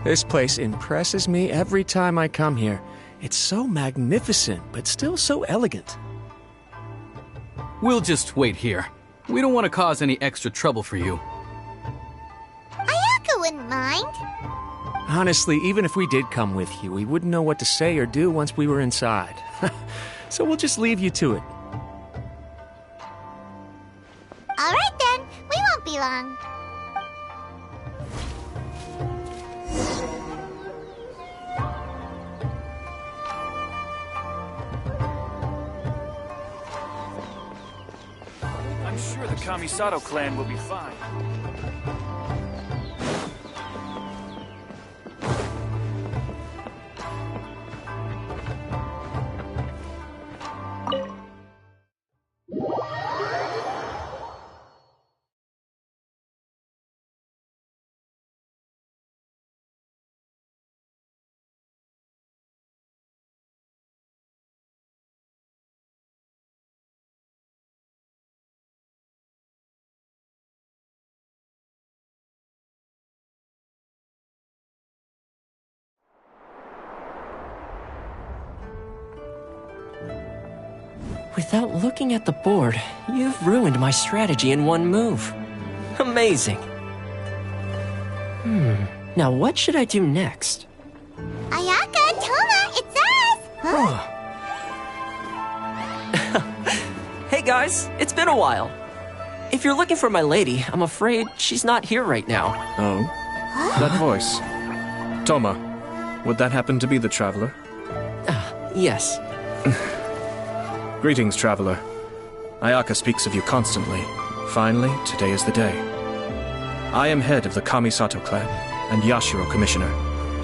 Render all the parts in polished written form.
This place impresses me every time I come here. It's so magnificent, but still so elegant. We'll just wait here. We don't want to cause any extra trouble for you. Ayako wouldn't mind. Honestly, even if we did come with you, we wouldn't know what to say or do once we were inside. So we'll just leave you to it. All right then, we won't be long. I'm sure the Kamisato clan will be fine. Without looking at the board, you've ruined my strategy in one move. Amazing. Now what should I do next? Ayaka, Toma, it's us! Hey guys, it's been a while. If you're looking for my lady, I'm afraid she's not here right now. Oh? That voice. Toma, would that happen to be the traveler? Yes. Greetings, traveler. Ayaka speaks of you constantly. Finally, today is the day. I am head of the Kamisato clan and Yashiro commissioner,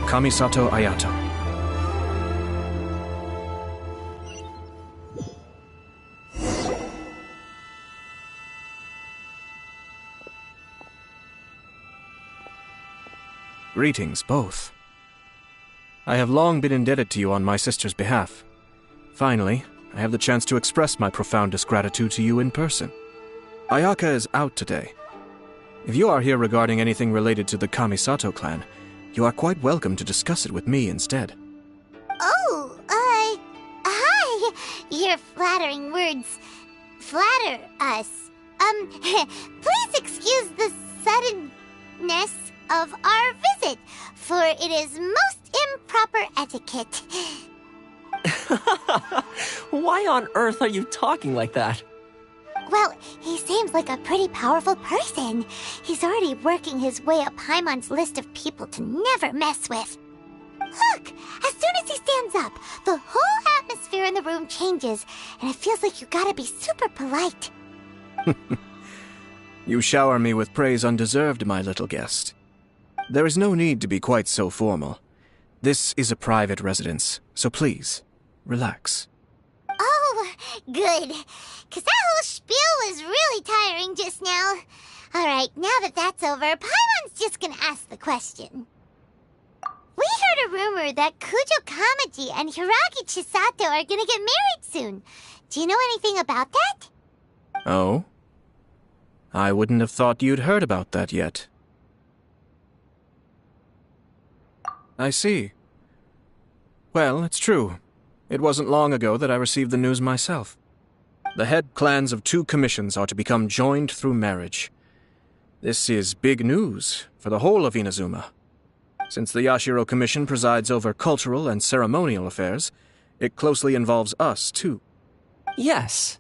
Kamisato Ayato. Greetings, both. I have long been indebted to you on my sister's behalf. Finally, I have the chance to express my profoundest gratitude to you in person. Ayaka is out today. If you are here regarding anything related to the Kamisato clan, you are quite welcome to discuss it with me instead. Oh, hi! Your flattering words flatter us. Please excuse the suddenness of our visit, for it is most improper etiquette. Why on earth are you talking like that? Well, he seems like a pretty powerful person. He's already working his way up Paimon's list of people to never mess with. Look! As soon as he stands up, the whole atmosphere in the room changes, and it feels like you gotta be super polite. You shower me with praise undeserved, my little guest. There is no need to be quite so formal. This is a private residence, so please, relax. Oh, good. 'Cause that whole spiel was really tiring just now. Alright, now that that's over, Paimon's just gonna ask the question. We heard a rumor that Kujo Kamaji and Hiragi Chisato are gonna get married soon. Do you know anything about that? Oh? I wouldn't have thought you'd heard about that yet. I see. Well, it's true. It wasn't long ago that I received the news myself. The head clans of 2 commissions are to become joined through marriage. This is big news for the whole of Inazuma. Since the Yashiro Commission presides over cultural and ceremonial affairs, it closely involves us, too. Yes.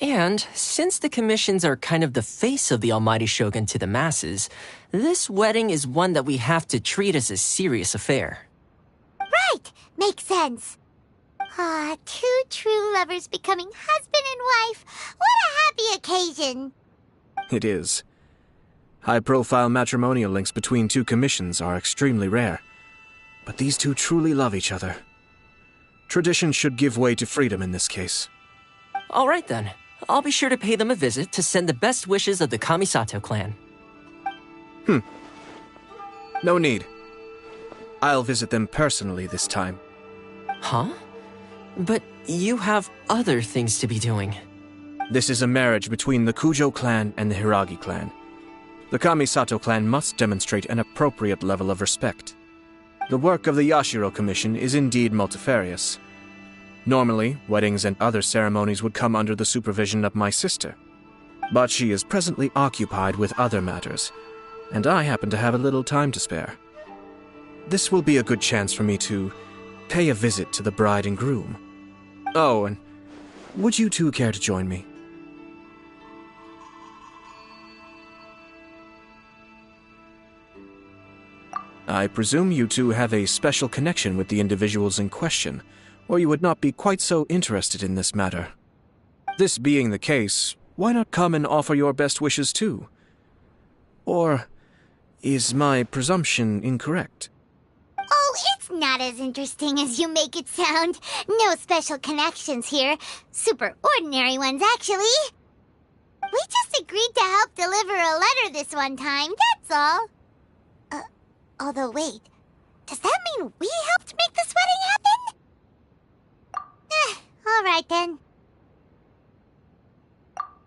And since the commissions are kind of the face of the Almighty Shogun to the masses, this wedding is one that we have to treat as a serious affair. Right! Makes sense. Ah, 2 true lovers becoming husband and wife. What a happy occasion! It is. High-profile matrimonial links between 2 commissions are extremely rare. But these 2 truly love each other. Tradition should give way to freedom in this case. All right then. I'll be sure to pay them a visit to send the best wishes of the Kamisato clan. No need. I'll visit them personally this time. Huh? But you have other things to be doing. This is a marriage between the Kujo clan and the Hiragi clan. The Kamisato clan must demonstrate an appropriate level of respect. The work of the Yashiro Commission is indeed multifarious. Normally, weddings and other ceremonies would come under the supervision of my sister. But she is presently occupied with other matters, and I happen to have a little time to spare. This will be a good chance for me to pay a visit to the bride and groom. Oh, and would you two care to join me? I presume you two have a special connection with the individuals in question, or you would not be quite so interested in this matter. This being the case, why not come and offer your best wishes too? Or is my presumption incorrect? Oh, it's not as interesting as you make it sound. No special connections here. Super ordinary ones, actually. We just agreed to help deliver a letter this one time, that's all. Although, wait. Does that mean we helped make this wedding happen? All right then.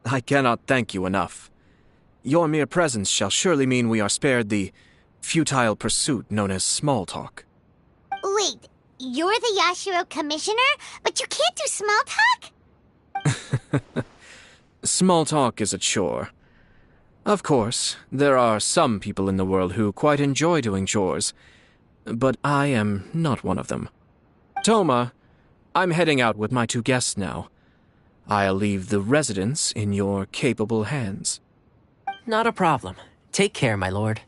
I cannot thank you enough. Your mere presence shall surely mean we are spared the futile pursuit known as small talk. Wait, you're the Yashiro Commissioner, but you can't do small talk? Small talk is a chore. Of course, there are some people in the world who quite enjoy doing chores, but I am not one of them. Toma, I'm heading out with my two guests now. I'll leave the residence in your capable hands. Not a problem. Take care, my lord.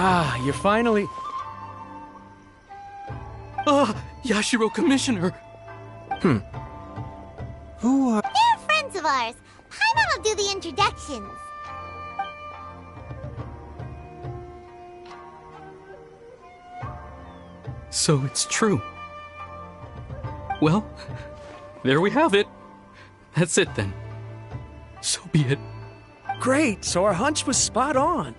Ah, you're finally... Yashiro Commissioner! Who are... They're friends of ours. Paimon will do the introductions. So it's true. Well, there we have it. That's it then. So be it. Great, so our hunch was spot on.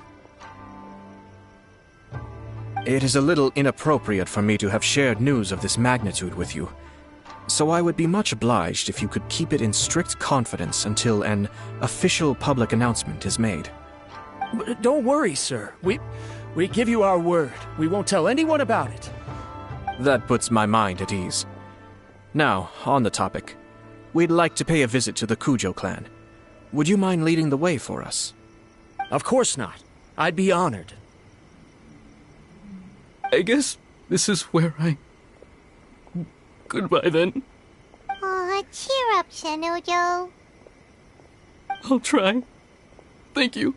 It is a little inappropriate for me to have shared news of this magnitude with you, so I would be much obliged if you could keep it in strict confidence until an official public announcement is made. Don't worry, sir. We give you our word. We won't tell anyone about it. That puts my mind at ease. Now, on the topic. We'd like to pay a visit to the Kujo clan. Would you mind leading the way for us? Of course not. I'd be honored. I guess this is where I... Goodbye then. Aw, cheer up, Shenojo. I'll try. Thank you.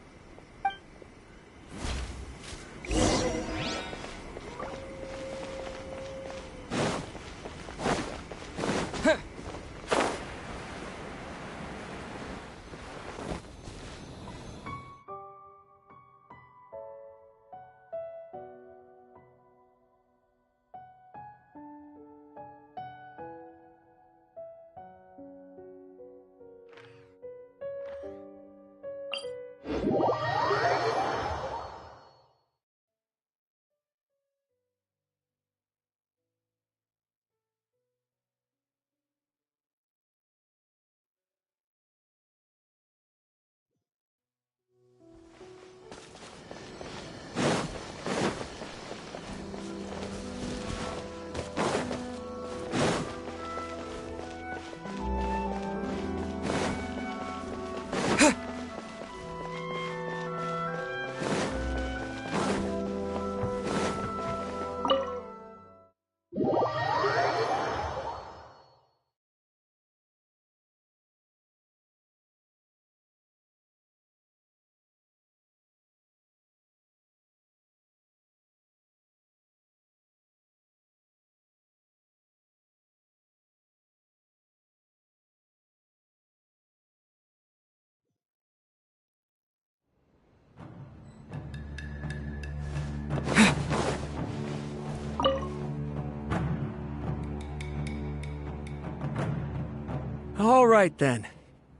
All right, then.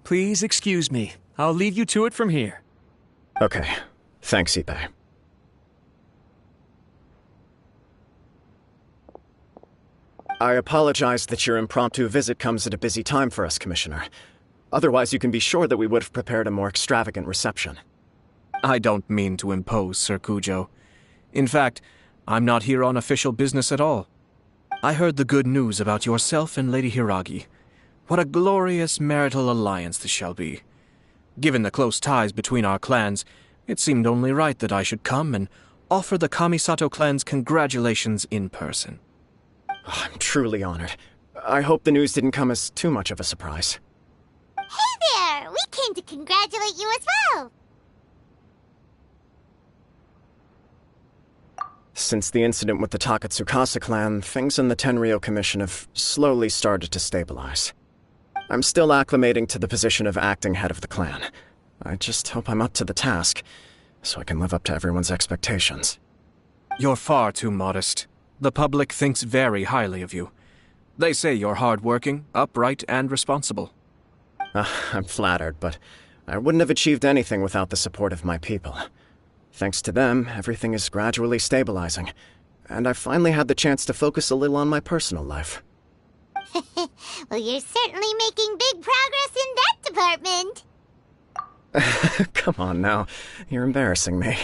Please excuse me. I'll leave you to it from here. Okay. Thanks, Ippei. I apologize that your impromptu visit comes at a busy time for us, Commissioner. Otherwise, you can be sure that we would have prepared a more extravagant reception. I don't mean to impose, Sir Kujo. In fact, I'm not here on official business at all. I heard the good news about yourself and Lady Hiragi. What a glorious marital alliance this shall be. Given the close ties between our clans, it seemed only right that I should come and offer the Kamisato clan's congratulations in person. I'm truly honored. I hope the news didn't come as too much of a surprise. Hey there! We came to congratulate you as well! Since the incident with the Takatsukasa clan, things in the Tenryou Commission have slowly started to stabilize. I'm still acclimating to the position of acting head of the clan. I just hope I'm up to the task, so I can live up to everyone's expectations. You're far too modest. The public thinks very highly of you. They say you're hardworking, upright, and responsible. I'm flattered, but I wouldn't have achieved anything without the support of my people. Thanks to them, everything is gradually stabilizing, and I've finally had the chance to focus a little on my personal life. Well, you're certainly making big progress in that department. Come on now, you're embarrassing me.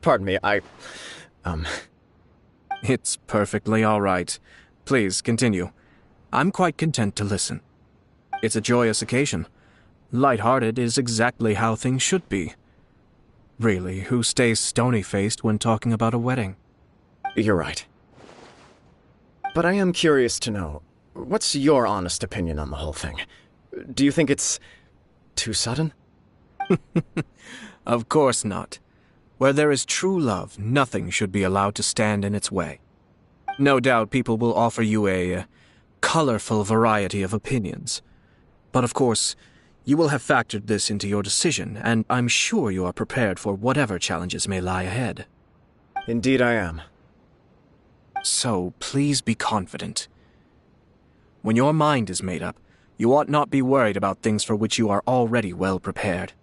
Pardon me, It's perfectly all right. Please, continue. I'm quite content to listen. It's a joyous occasion. Light-hearted is exactly how things should be. Really, who stays stony-faced when talking about a wedding? You're right. But I am curious to know, what's your honest opinion on the whole thing? Do you think it's too sudden? Of course not. Where there is true love, nothing should be allowed to stand in its way. No doubt people will offer you a colorful variety of opinions. But of course, you will have factored this into your decision, and I'm sure you are prepared for whatever challenges may lie ahead. Indeed I am. So, please be confident. When your mind is made up, you ought not be worried about things for which you are already well prepared.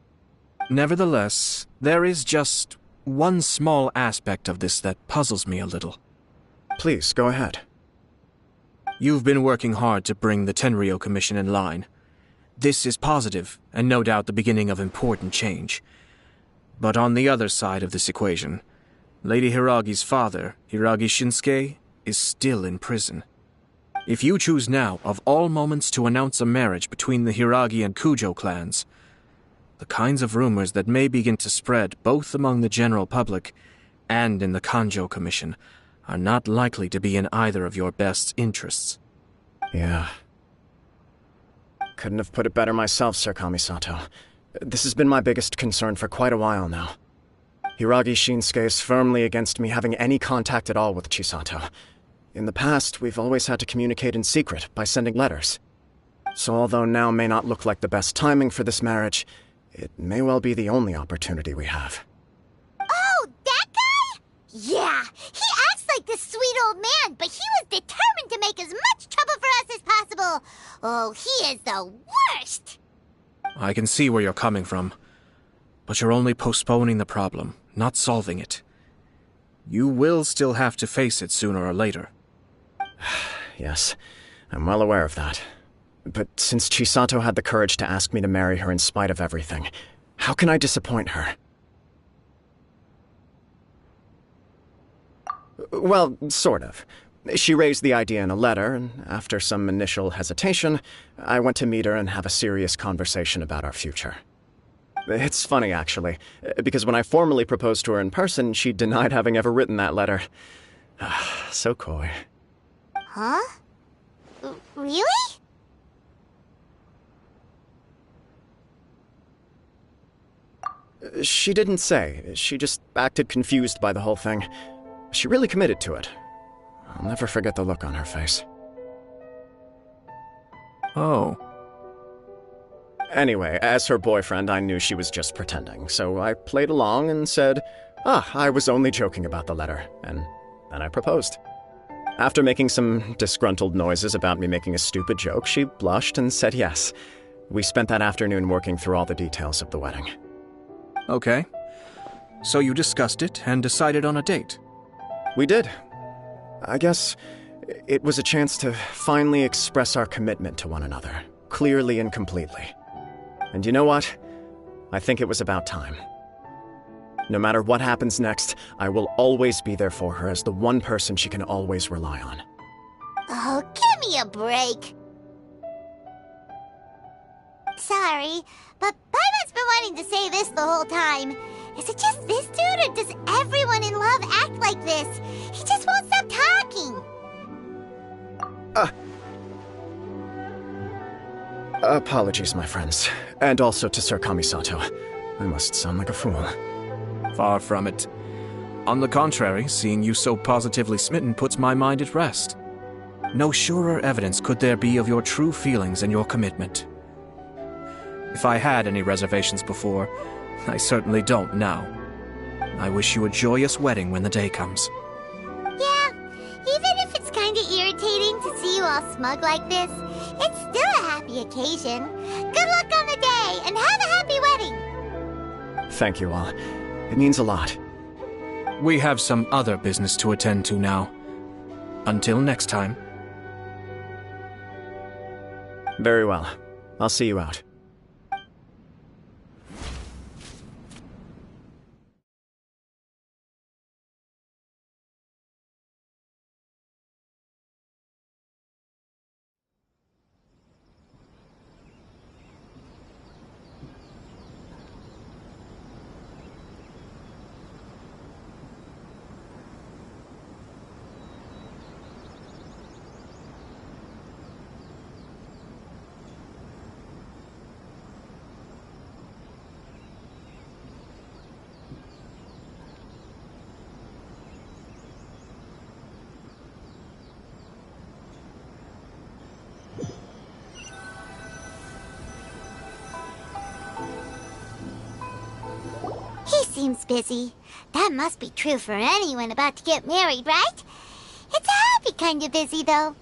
Nevertheless, there is just one small aspect of this that puzzles me a little. Please, go ahead. You've been working hard to bring the Tenryou Commission in line. This is positive, and no doubt the beginning of important change. But on the other side of this equation, Lady Hiragi's father, Hiragi Shinsuke, is still in prison. If you choose now, of all moments, to announce a marriage between the Hiragi and Kujo clans, the kinds of rumors that may begin to spread both among the general public and in the Kanjo Commission are not likely to be in either of your best interests. Yeah. Couldn't have put it better myself, Sir Kamisato. This has been my biggest concern for quite a while now. Hiragi Shinsuke is firmly against me having any contact at all with Chisato. In the past, we've always had to communicate in secret by sending letters. So although now may not look like the best timing for this marriage, it may well be the only opportunity we have. Oh, that guy? Yeah, he acts like this sweet old man, but he was determined to make as much trouble for us as possible. Oh, he is the worst! I can see where you're coming from, but you're only postponing the problem, not solving it. You will still have to face it sooner or later. Yes, I'm well aware of that. But since Chisato had the courage to ask me to marry her in spite of everything, how can I disappoint her? Well, sort of. She raised the idea in a letter, and after some initial hesitation, I went to meet her and have a serious conversation about our future. It's funny, actually, because when I formally proposed to her in person, she denied having ever written that letter. So coy. Huh? Really? She didn't say. She just acted confused by the whole thing. She really committed to it. I'll never forget the look on her face. Oh. Anyway, as her boyfriend, I knew she was just pretending, so I played along and said, I was only joking about the letter, and then I proposed. After making some disgruntled noises about me making a stupid joke, she blushed and said yes. We spent that afternoon working through all the details of the wedding. Okay. So you discussed it and decided on a date? We did. I guess it was a chance to finally express our commitment to one another, clearly and completely. And you know what? I think it was about time. No matter what happens next, I will always be there for her as the one person she can always rely on. Oh, give me a break. Sorry, but Paimon's been wanting to say this the whole time. Is it just this dude, or does everyone in love act like this? He just won't stop talking. Apologies, my friends. And also to Sir Kamisato. I must sound like a fool. Far from it. On the contrary, seeing you so positively smitten puts my mind at rest. No surer evidence could there be of your true feelings and your commitment. If I had any reservations before, I certainly don't now. I wish you a joyous wedding when the day comes. Yeah, even if it's kinda irritating to see you all smug like this, it's still a happy occasion. Good luck on the day, and have a happy wedding! Thank you all. It means a lot. We have some other business to attend to now. Until next time. Very well. I'll see you out. He seems busy. That must be true for anyone about to get married, right? It's a happy kind of busy, though.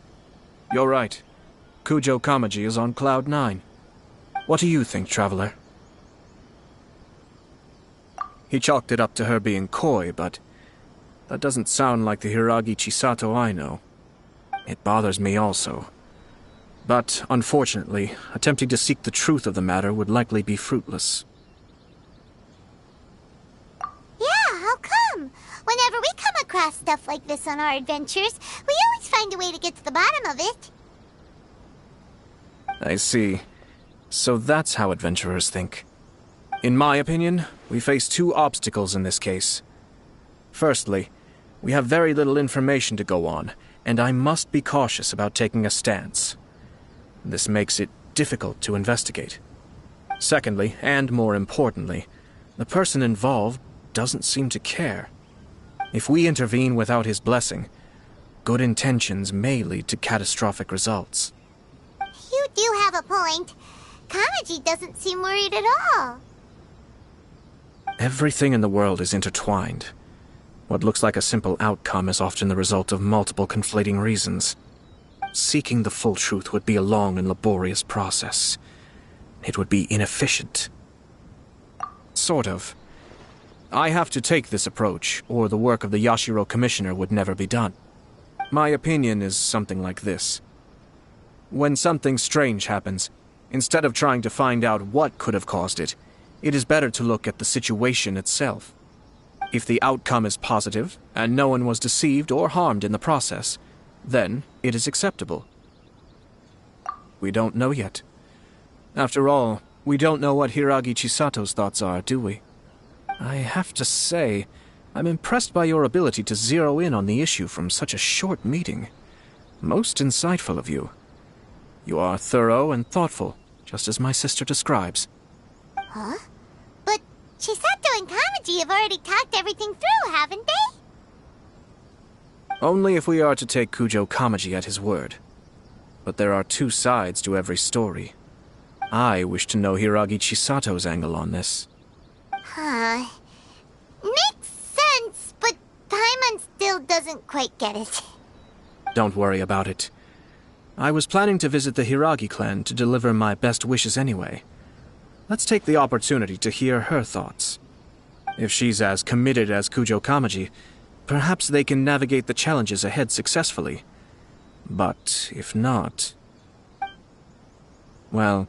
You're right. Kujo Kamaji is on Cloud 9. What do you think, Traveler? He chalked it up to her being coy, but that doesn't sound like the Hiragi Chisato I know. It bothers me also. But, unfortunately, attempting to seek the truth of the matter would likely be fruitless. Yeah, how come? Whenever we come across stuff like this on our adventures, we always find a way to get to the bottom of it. I see. So that's how adventurers think. In my opinion, we face two obstacles in this case. Firstly, we have very little information to go on, and I must be cautious about taking a stance. This makes it difficult to investigate. Secondly, and more importantly, the person involved doesn't seem to care. If we intervene without his blessing, good intentions may lead to catastrophic results. You do have a point. Kamaji doesn't seem worried at all. Everything in the world is intertwined. What looks like a simple outcome is often the result of multiple conflating reasons. Seeking the full truth would be a long and laborious process. It would be inefficient. Sort of. I have to take this approach, or the work of the Yashiro Commissioner would never be done. My opinion is something like this. When something strange happens, instead of trying to find out what could have caused it, it is better to look at the situation itself. If the outcome is positive, and no one was deceived or harmed in the process, then it is acceptable. We don't know yet. After all, we don't know what Hiragi Chisato's thoughts are, do we? I have to say, I'm impressed by your ability to zero in on the issue from such a short meeting. Most insightful of you. You are thorough and thoughtful, just as my sister describes. Huh? But Chisato and Kamaji have already talked everything through, haven't they? Only if we are to take Kujo Kamaji at his word. But there are two sides to every story. I wish to know Hiragi Chisato's angle on this. Huh. Makes sense, but Paimon still doesn't quite get it. Don't worry about it. I was planning to visit the Hiragi clan to deliver my best wishes anyway. Let's take the opportunity to hear her thoughts. If she's as committed as Kujo Kamaji, perhaps they can navigate the challenges ahead successfully. But if not... well,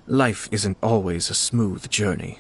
life isn't always a smooth journey.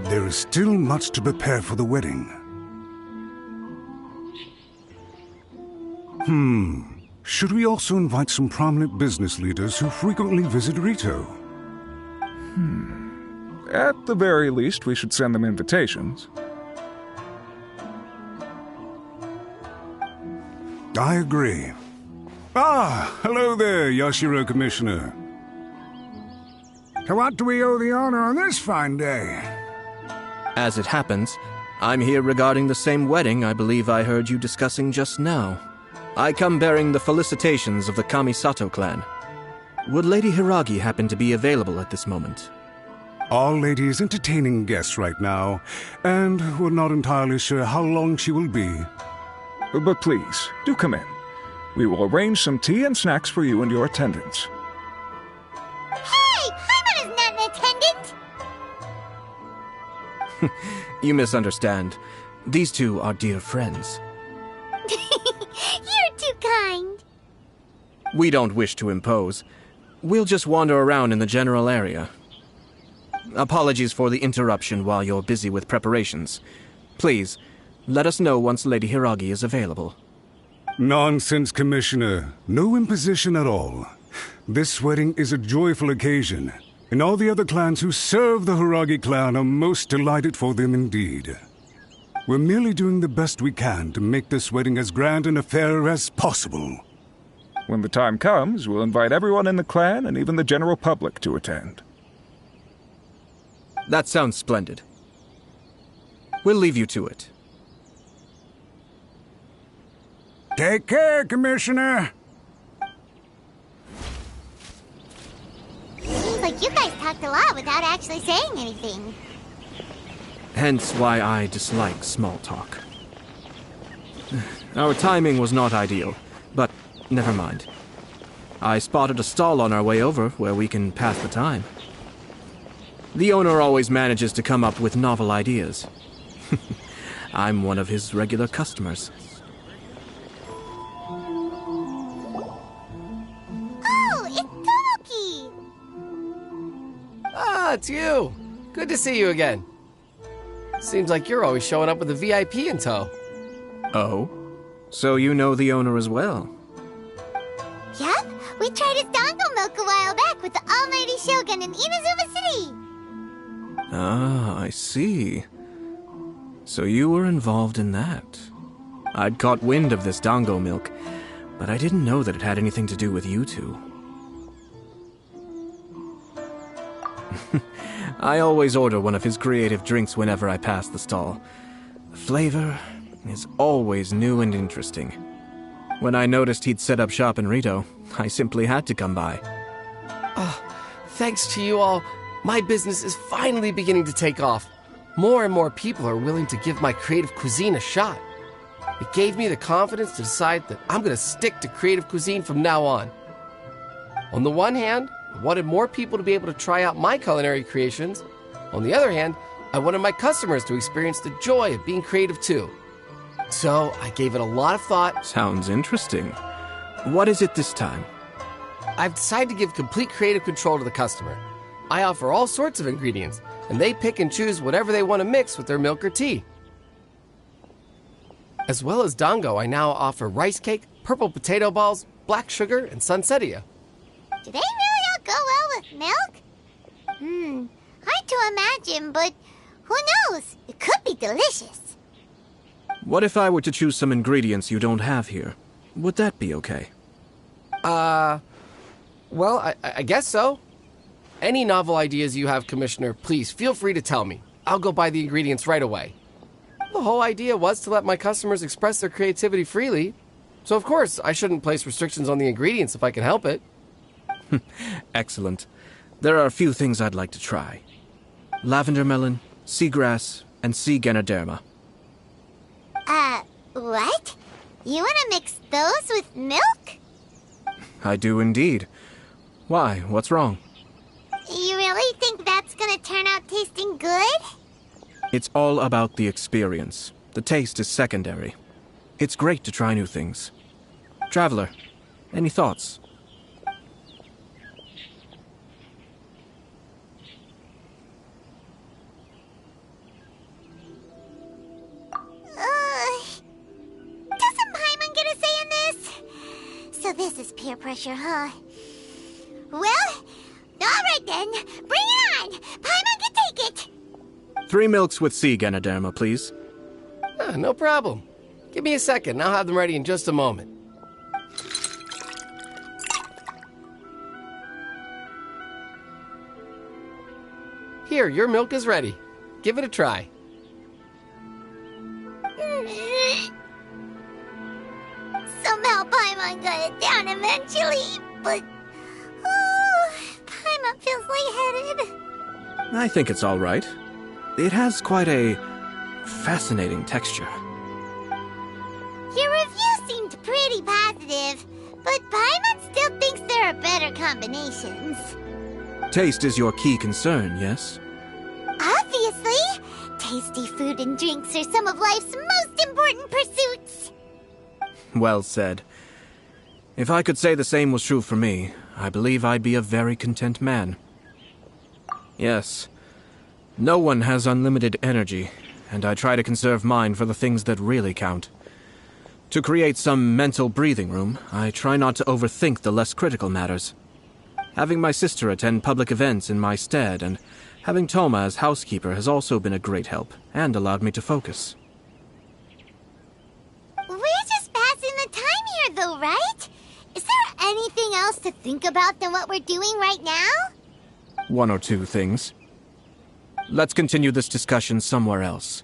There is still much to prepare for the wedding. Should we also invite some prominent business leaders who frequently visit Rito? At the very least, we should send them invitations. I agree. Hello there, Yashiro Commissioner. To what do we owe the honor on this fine day? As it happens, I'm here regarding the same wedding I believe I heard you discussing just now. I come bearing the felicitations of the Kamisato clan. Would Lady Hiragi happen to be available at this moment? Our lady is entertaining guests right now, and we're not entirely sure how long she will be. But please, do come in. We will arrange some tea and snacks for you and your attendants. Hey! Paimon is not an attendant! You misunderstand. These two are dear friends. You're too kind. We don't wish to impose. We'll just wander around in the general area. Apologies for the interruption while you're busy with preparations. Please, let us know once Lady Hiragi is available. Nonsense, Commissioner. No imposition at all. This wedding is a joyful occasion, and all the other clans who serve the Hiragi clan are most delighted for them indeed. We're merely doing the best we can to make this wedding as grand an affair as possible. When the time comes, we'll invite everyone in the clan and even the general public to attend. That sounds splendid. We'll leave you to it. Take care, Commissioner! Seems like you guys talked a lot without actually saying anything. Hence why I dislike small talk. Our timing was not ideal, but never mind. I spotted a stall on our way over where we can pass the time. The owner always manages to come up with novel ideas. I'm one of his regular customers. Oh, it's Tomoki! Ah, it's you! Good to see you again. Seems like you're always showing up with a VIP in tow. Oh? So you know the owner as well? Yep, we tried his dango milk a while back with the almighty Shogun in Inazuma City. Ah, I see. So you were involved in that. I'd caught wind of this dango milk, but I didn't know that it had anything to do with you two. I always order one of his creative drinks whenever I pass the stall. The flavor is always new and interesting. When I noticed he'd set up shop in Rito, I simply had to come by. Thanks to you all, my business is finally beginning to take off. More and more people are willing to give my creative cuisine a shot. It gave me the confidence to decide that I'm going to stick to creative cuisine from now on. On the one hand, I wanted more people to be able to try out my culinary creations. On the other hand, I wanted my customers to experience the joy of being creative too. So I gave it a lot of thought. Sounds interesting. What is it this time? I've decided to give complete creative control to the customer. I offer all sorts of ingredients, and they pick and choose whatever they want to mix with their milk or tea. As well as dango, I now offer rice cake, purple potato balls, black sugar, and sunsettia. Do they really all go well with milk? Hard to imagine, but who knows? It could be delicious. What if I were to choose some ingredients you don't have here? Would that be okay? Well, I guess so. Any novel ideas you have, Commissioner, please feel free to tell me. I'll go buy the ingredients right away. The whole idea was to let my customers express their creativity freely. So of course, I shouldn't place restrictions on the ingredients if I can help it. Excellent. There are a few things I'd like to try. Lavender melon, seagrass, and sea ganoderma. What? You want to mix those with milk? I do indeed. Why? What's wrong? You really think that's gonna turn out tasting good? It's all about the experience. The taste is secondary. It's great to try new things. Traveler, any thoughts? Doesn't Paimon get a say in this? So this is peer pressure, huh? Well, alright then. Bring it on! Paimon can take it! 3 milks with sea ganoderma, please. No problem. Give me a second, I'll have them ready in just a moment. Here, your milk is ready. Give it a try. Somehow Paimon got it down eventually, but... Paimon feels lightheaded. I think it's all right. It has quite a fascinating texture. Your review seemed pretty positive, but Paimon still thinks there are better combinations. Taste is your key concern, yes? Obviously! Tasty food and drinks are some of life's most important pursuits! Well said. If I could say the same was true for me, I believe I'd be a very content man. Yes. No one has unlimited energy, and I try to conserve mine for the things that really count. To create some mental breathing room, I try not to overthink the less critical matters. Having my sister attend public events in my stead, and having Toma as housekeeper has also been a great help, and allowed me to focus. We're just passing the time here, though, right? Is there anything else to think about than what we're doing right now? 1 or 2 things. Let's continue this discussion somewhere else.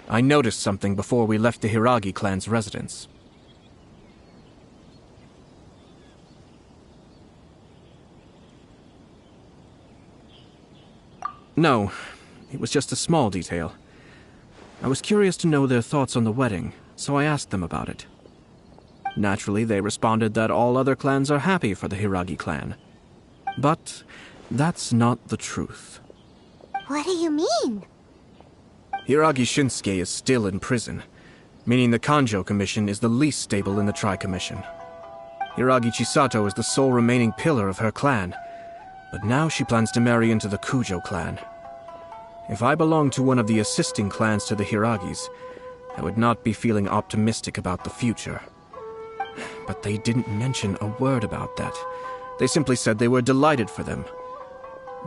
I noticed something before we left the Hiragi clan's residence. No, it was just a small detail. I was curious to know their thoughts on the wedding, so I asked them about it. Naturally, they responded that all other clans are happy for the Hiragi clan. But that's not the truth. What do you mean? Hiragi Shinsuke is still in prison, meaning the Kanjo Commission is the least stable in the Tri-Commission. Hiragi Chisato is the sole remaining pillar of her clan, but now she plans to marry into the Kujo clan. If I belonged to one of the assisting clans to the Hiragis, I would not be feeling optimistic about the future. But they didn't mention a word about that. They simply said they were delighted for them.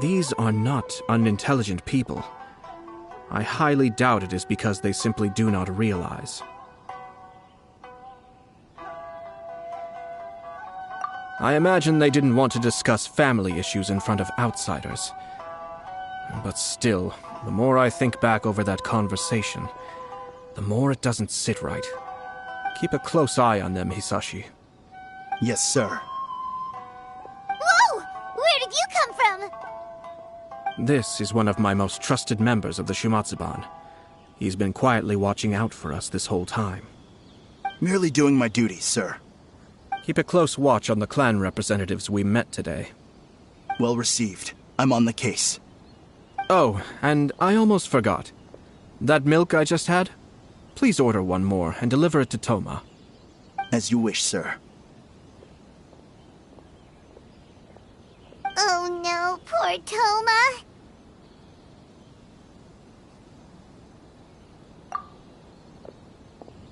These are not unintelligent people. I highly doubt it is because they simply do not realize. I imagine they didn't want to discuss family issues in front of outsiders. But still, the more I think back over that conversation, the more it doesn't sit right. Keep a close eye on them, Hisashi. Yes, sir. Whoa! Where did you come from? This is one of my most trusted members of the Shumatsuban. He's been quietly watching out for us this whole time. Merely doing my duty, sir. Keep a close watch on the clan representatives we met today. Well received. I'm on the case. Oh, and I almost forgot. That milk I just had? Please order one more and deliver it to Toma. As you wish, sir. Oh no, poor Toma.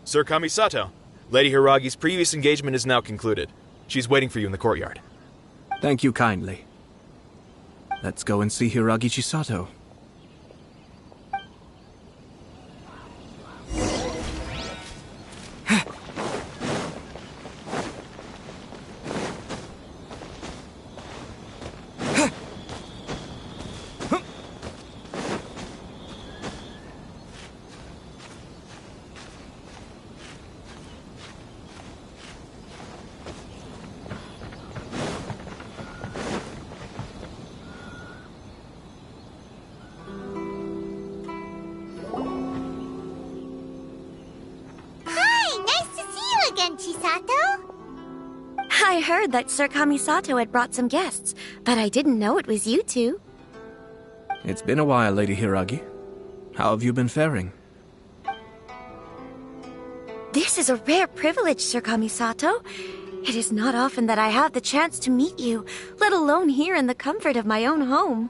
Sir Kamisato, Lady Hiragi's previous engagement is now concluded. She's waiting for you in the courtyard. Thank you kindly. Let's go and see Hiragi Chisato. Chisato? I heard that Sir Kamisato had brought some guests, but I didn't know it was you two. It's been a while, Lady Hiragi. How have you been faring? This is a rare privilege, Sir Kamisato. It is not often that I have the chance to meet you, let alone here in the comfort of my own home.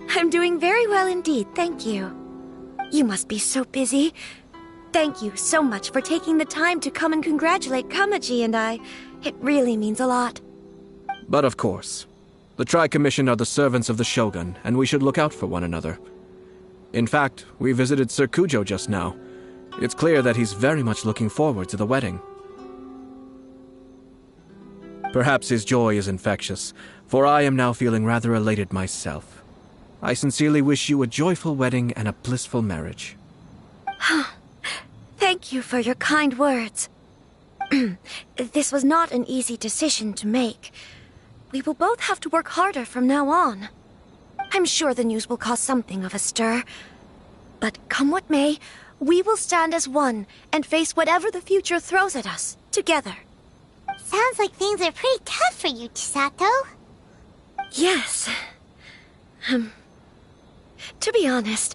I'm doing very well indeed, thank you. You must be so busy. Thank you so much for taking the time to come and congratulate Kamaji and I. It really means a lot. But of course. The Tri-Commission are the servants of the Shogun, and we should look out for one another. In fact, we visited Sir Kujo just now. It's clear that he's very much looking forward to the wedding. Perhaps his joy is infectious, for I am now feeling rather elated myself. I sincerely wish you a joyful wedding and a blissful marriage. Thank you for your kind words. This was not an easy decision to make. We will both have to work harder from now on. I'm sure the news will cause something of a stir. But come what may, we will stand as one and face whatever the future throws at us, together. Sounds like things are pretty tough for you, Chisato. Yes. To be honest,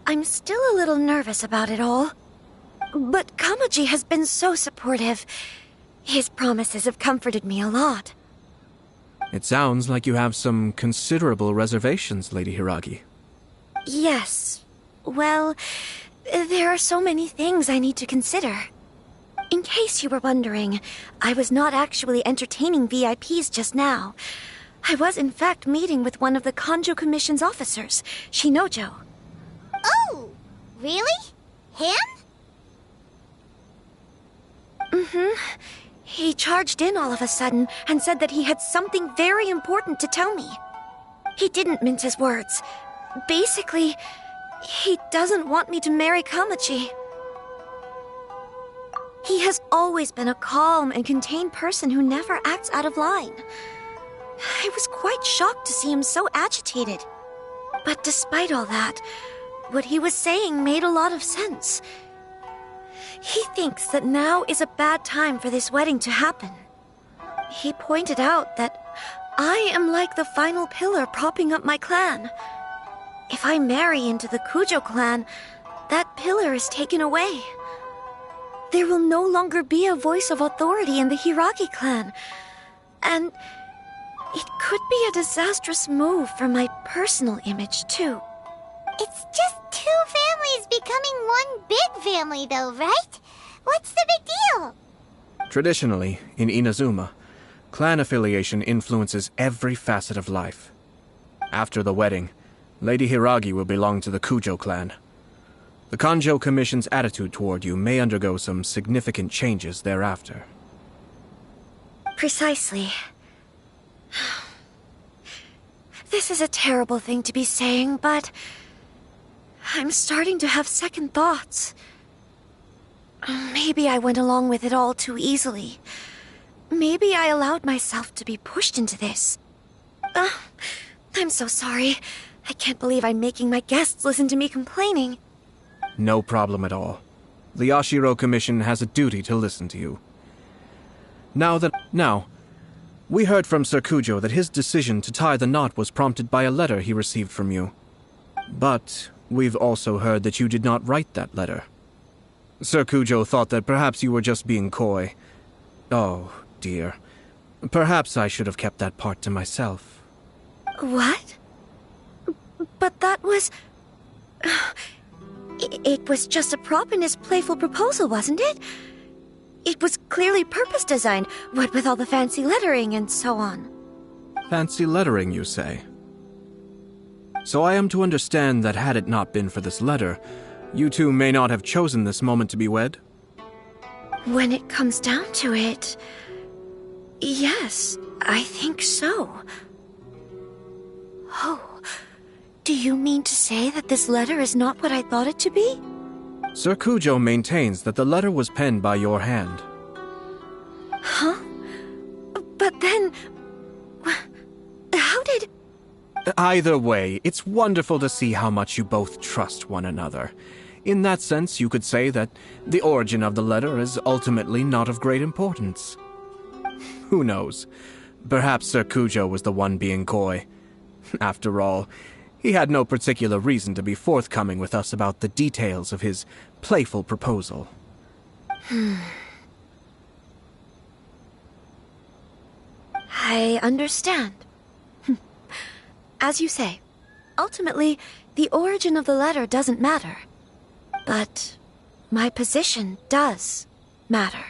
I'm still a little nervous about it all. But Kamaji has been so supportive. His promises have comforted me a lot. It sounds like you have some considerable reservations, Lady Hiragi. Yes. Well, there are so many things I need to consider. In case you were wondering, I was not actually entertaining VIPs just now. I was in fact meeting with one of the Kanjo Commission's officers, Shinojo. Oh, really? Him? He charged in all of a sudden and said that he had something very important to tell me. He didn't mince his words. Basically, he doesn't want me to marry Kamaji. He has always been a calm and contained person who never acts out of line. I was quite shocked to see him so agitated. But despite all that, what he was saying made a lot of sense. He thinks that now is a bad time for this wedding to happen. He pointed out that I am like the final pillar propping up my clan. If I marry into the Kujo clan, that pillar is taken away. There will no longer be a voice of authority in the Hiragi clan. And it could be a disastrous move for my personal image, too. It's just two families becoming one big family, though, right? What's the big deal? Traditionally, in Inazuma, clan affiliation influences every facet of life. After the wedding, Lady Hiragi will belong to the Kujo clan. The Kanjo Commission's attitude toward you may undergo some significant changes thereafter. Precisely. This is a terrible thing to be saying, but I'm starting to have second thoughts. Maybe I went along with it all too easily. Maybe I allowed myself to be pushed into this. I'm so sorry. I can't believe I'm making my guests listen to me complaining. No problem at all. The Ashiro Commission has a duty to listen to you. Now, we heard from Sir Kujo that his decision to tie the knot was prompted by a letter he received from you. But we've also heard that you did not write that letter. Sir Kujo thought that perhaps you were just being coy. Oh, dear. Perhaps I should have kept that part to myself. What? But that was... It was just a prop in his playful proposal, wasn't it? It was clearly purpose-designed, what with all the fancy lettering and so on. Fancy lettering, you say? So I am to understand that had it not been for this letter, you two may not have chosen this moment to be wed? When it comes down to it... yes, I think so. Oh, do you mean to say that this letter is not what I thought it to be? Sir Kujo maintains that the letter was penned by your hand. Huh? But then... how did... Either way, it's wonderful to see how much you both trust one another. In that sense, you could say that the origin of the letter is ultimately not of great importance. Who knows? Perhaps Sir Kujo was the one being coy. After all, he had no particular reason to be forthcoming with us about the details of his playful proposal. I understand. As you say, ultimately, the origin of the letter doesn't matter. But my position does matter.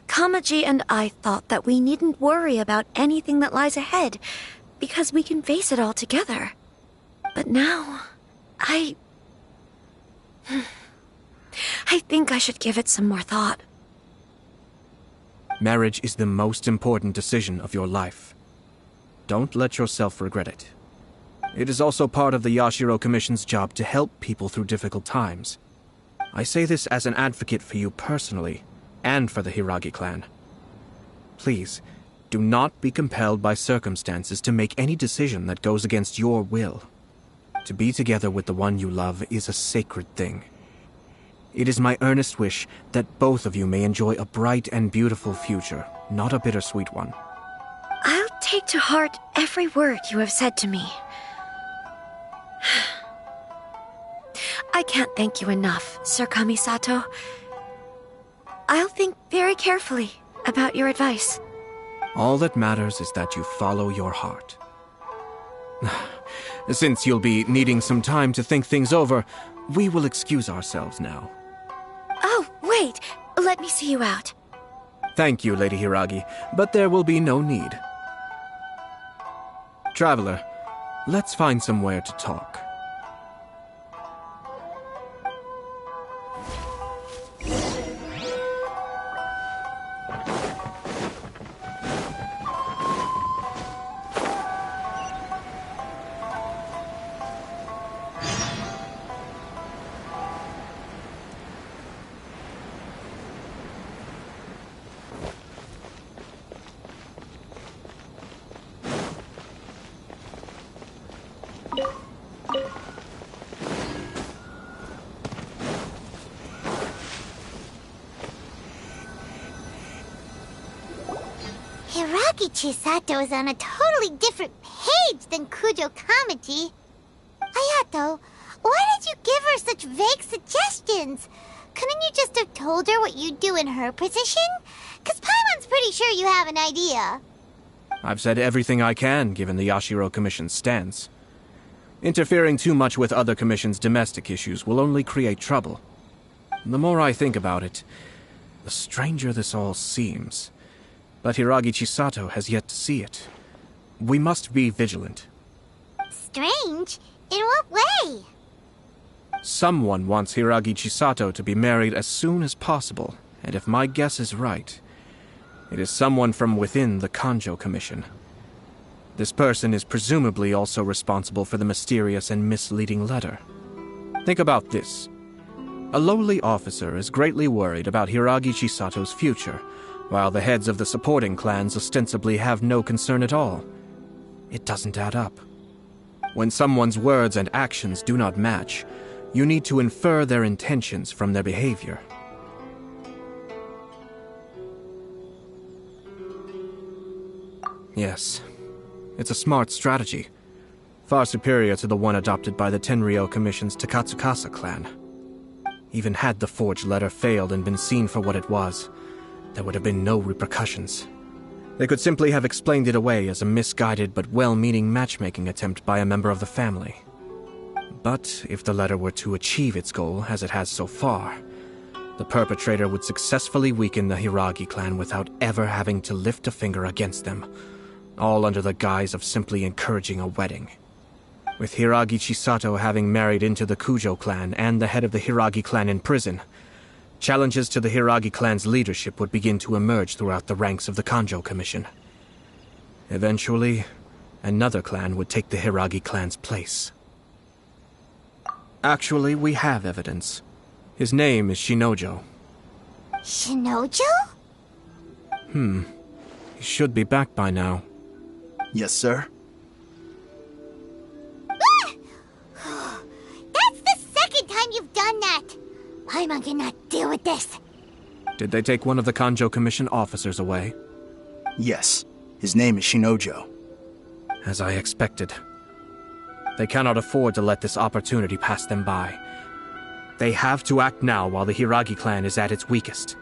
Kamaji and I thought that we needn't worry about anything that lies ahead, because we can face it all together. But now, I think I should give it some more thought. Marriage is the most important decision of your life. Don't let yourself regret it. It is also part of the Yashiro Commission's job to help people through difficult times. I say this as an advocate for you personally, and for the Hiragi clan. Please, do not be compelled by circumstances to make any decision that goes against your will. To be together with the one you love is a sacred thing. It is my earnest wish that both of you may enjoy a bright and beautiful future, not a bittersweet one. I'll take to heart every word you have said to me. I can't thank you enough, Sir Kamisato. I'll think very carefully about your advice. All that matters is that you follow your heart. Since you'll be needing some time to think things over, we will excuse ourselves now. Oh, wait! Let me see you out. Thank you, Lady Hiragi, but there will be no need. Traveler, let's find somewhere to talk. Hiragi Chisato is on a totally different page than Kujo Kamaji. Ayato, why did you give her such vague suggestions? Couldn't you just have told her what you'd do in her position? 'Cause Paimon's pretty sure you have an idea. I've said everything I can, given the Yashiro Commission's stance. Interfering too much with other commissions' domestic issues will only create trouble. The more I think about it, the stranger this all seems. But Hiragi Chisato has yet to see it. We must be vigilant. Strange? In what way? Someone wants Hiragi Chisato to be married as soon as possible, and if my guess is right, it is someone from within the Kanjo Commission. This person is presumably also responsible for the mysterious and misleading letter. Think about this. A lowly officer is greatly worried about Hiragi Chisato's future, while the heads of the supporting clans ostensibly have no concern at all. It doesn't add up. When someone's words and actions do not match, you need to infer their intentions from their behavior. Yes, it's a smart strategy. far superior to the one adopted by the Tenryou Commission's Takatsukasa clan. Even had the forged letter failed and been seen for what it was, there would have been no repercussions. They could simply have explained it away as a misguided but well-meaning matchmaking attempt by a member of the family. But if the letter were to achieve its goal, as it has so far, the perpetrator would successfully weaken the Hiragi clan without ever having to lift a finger against them, all under the guise of simply encouraging a wedding. With Hiragi Chisato having married into the Kujo clan and the head of the Hiragi clan in prison, challenges to the Hiragi clan's leadership would begin to emerge throughout the ranks of the Kanjo Commission. Eventually, another clan would take the Hiragi clan's place. Actually, we have evidence. His name is Shinojo. Shinojo? He should be back by now. Yes, sir. That's the second time you've done that! Paimon cannot deal with this. Did they take one of the Kanjo Commission officers away? Yes. His name is Shinojo. As I expected. They cannot afford to let this opportunity pass them by. They have to act now while the Hiragi clan is at its weakest.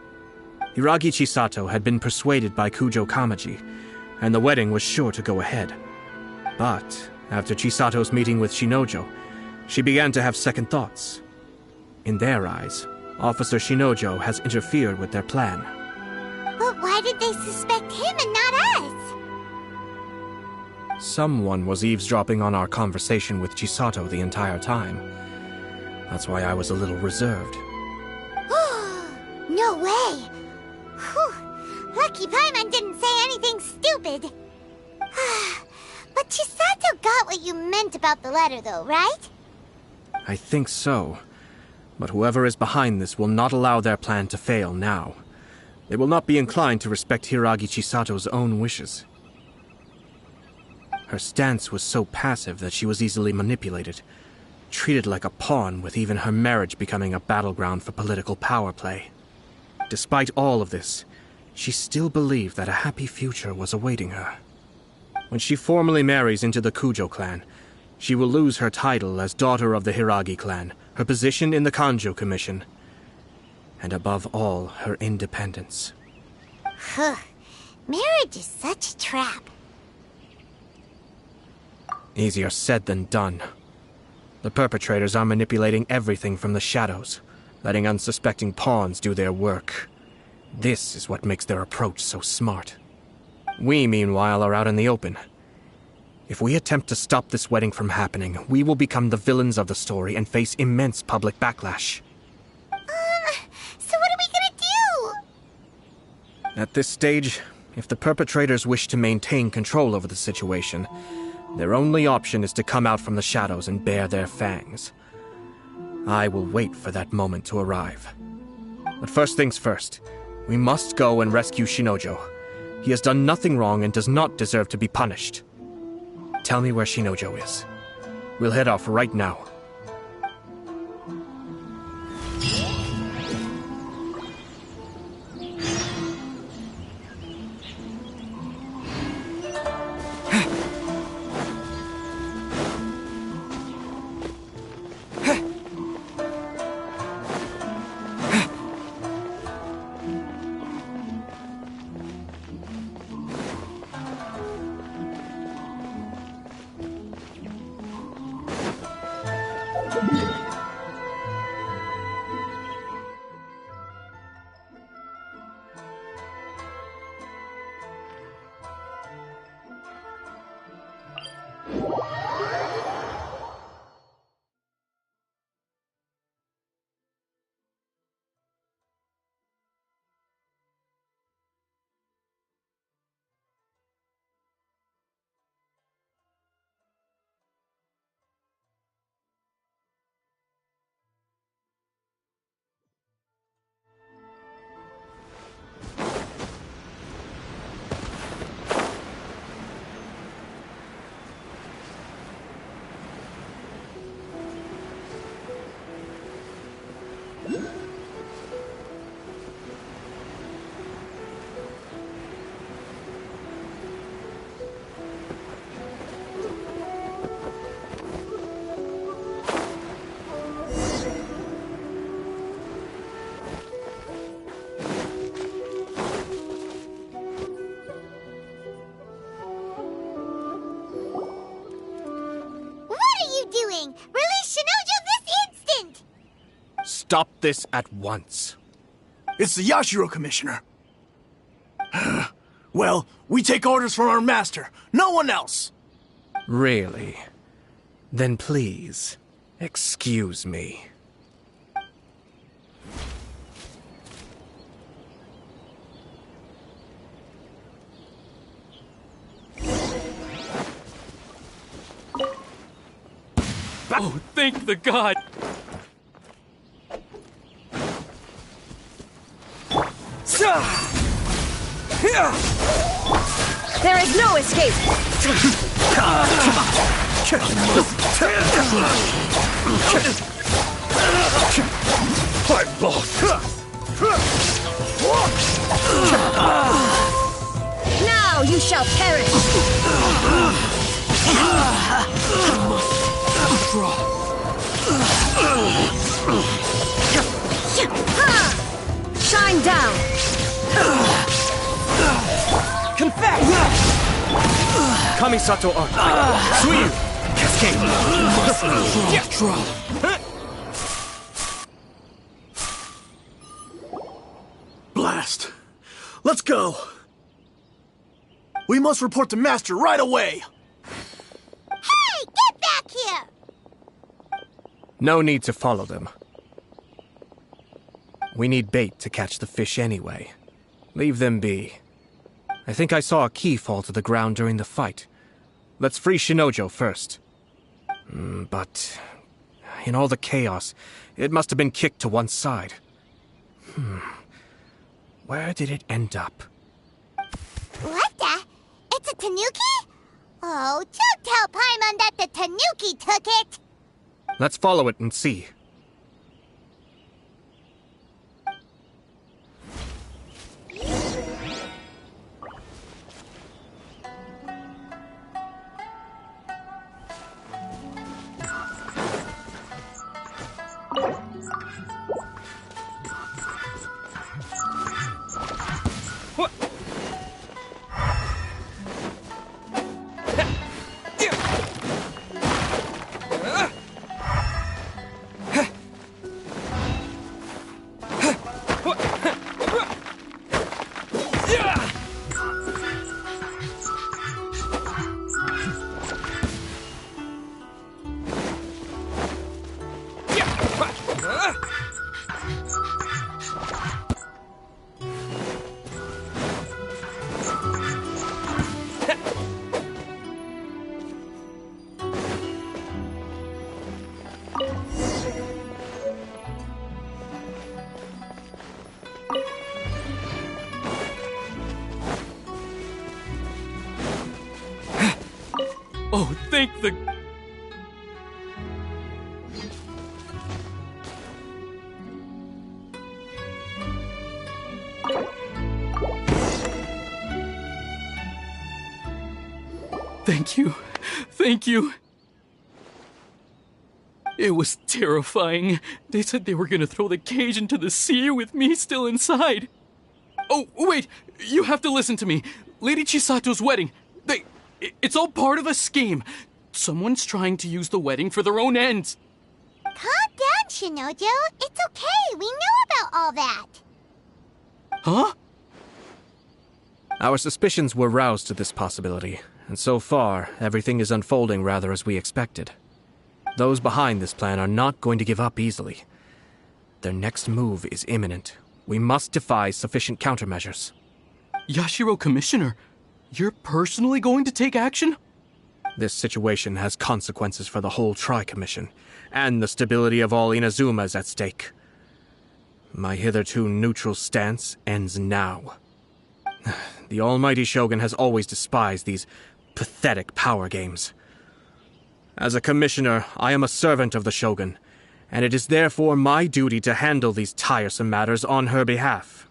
Hiragi Chisato had been persuaded by Kujo Kamaji, and the wedding was sure to go ahead. But after Chisato's meeting with Shinojo, she began to have second thoughts. In their eyes, Officer Shinojo has interfered with their plan. But why did they suspect him and not us? Someone was eavesdropping on our conversation with Chisato the entire time. That's why I was a little reserved. No way! Whew. Lucky Paimon didn't say anything stupid. But Chisato got what you meant about the letter, though, right? I think so. But whoever is behind this will not allow their plan to fail now. They will not be inclined to respect Hiragi Chisato's own wishes. Her stance was so passive that she was easily manipulated, treated like a pawn, with even her marriage becoming a battleground for political power play. Despite all of this, she still believed that a happy future was awaiting her. When she formally marries into the Kujo clan, she will lose her title as daughter of the Hiragi clan, her position in the Kanjo Commission, and above all, her independence. Marriage is such a trap. Easier said than done. The perpetrators are manipulating everything from the shadows, letting unsuspecting pawns do their work. This is what makes their approach so smart. We, meanwhile, are out in the open. If we attempt to stop this wedding from happening, we will become the villains of the story and face immense public backlash. So what are we gonna do? At this stage, if the perpetrators wish to maintain control over the situation, their only option is to come out from the shadows and bare their fangs. I will wait for that moment to arrive. But first things first, we must go and rescue Shinojo. He has done nothing wrong and does not deserve to be punished. Tell me where Shinojo is. We'll head off right now. stop this at once. It's the Yashiro Commissioner. Well, we take orders from our master, no one else. Really? Then please, excuse me. Oh, thank the god! There is no escape! I'm lost! Now you shall perish! Shine down! Confess! Kamisato Ayato, Suiyu, Cascade. Blast. Let's go. We must report to Master right away. Hey, get back here! No need to follow them. We need bait to catch the fish anyway. Leave them be. I think I saw a key fall to the ground during the fight. Let's free Shinojo first. But in all the chaos, it must have been kicked to one side. Where did it end up? What the? It's a tanuki? Oh, don't tell Paimon that the tanuki took it! Let's follow it and see. Oh, thank the... Thank you. Thank you. It was terrifying. They said they were gonna throw the cage into the sea with me still inside. Oh, wait! You have to listen to me. Lady Chisato's wedding. It's all part of a scheme. Someone's trying to use the wedding for their own ends. Calm down, Shinojo. It's okay. We know about all that. Huh? Our suspicions were roused to this possibility, and so far, everything is unfolding rather as we expected. Those behind this plan are not going to give up easily. Their next move is imminent. We must devise sufficient countermeasures. Yashiro Commissioner, you're personally going to take action? This situation has consequences for the whole Tri-Commission, and the stability of all Inazuma is at stake. My hitherto neutral stance ends now. The almighty Shogun has always despised these pathetic power games. As a commissioner, I am a servant of the Shogun, and it is therefore my duty to handle these tiresome matters on her behalf.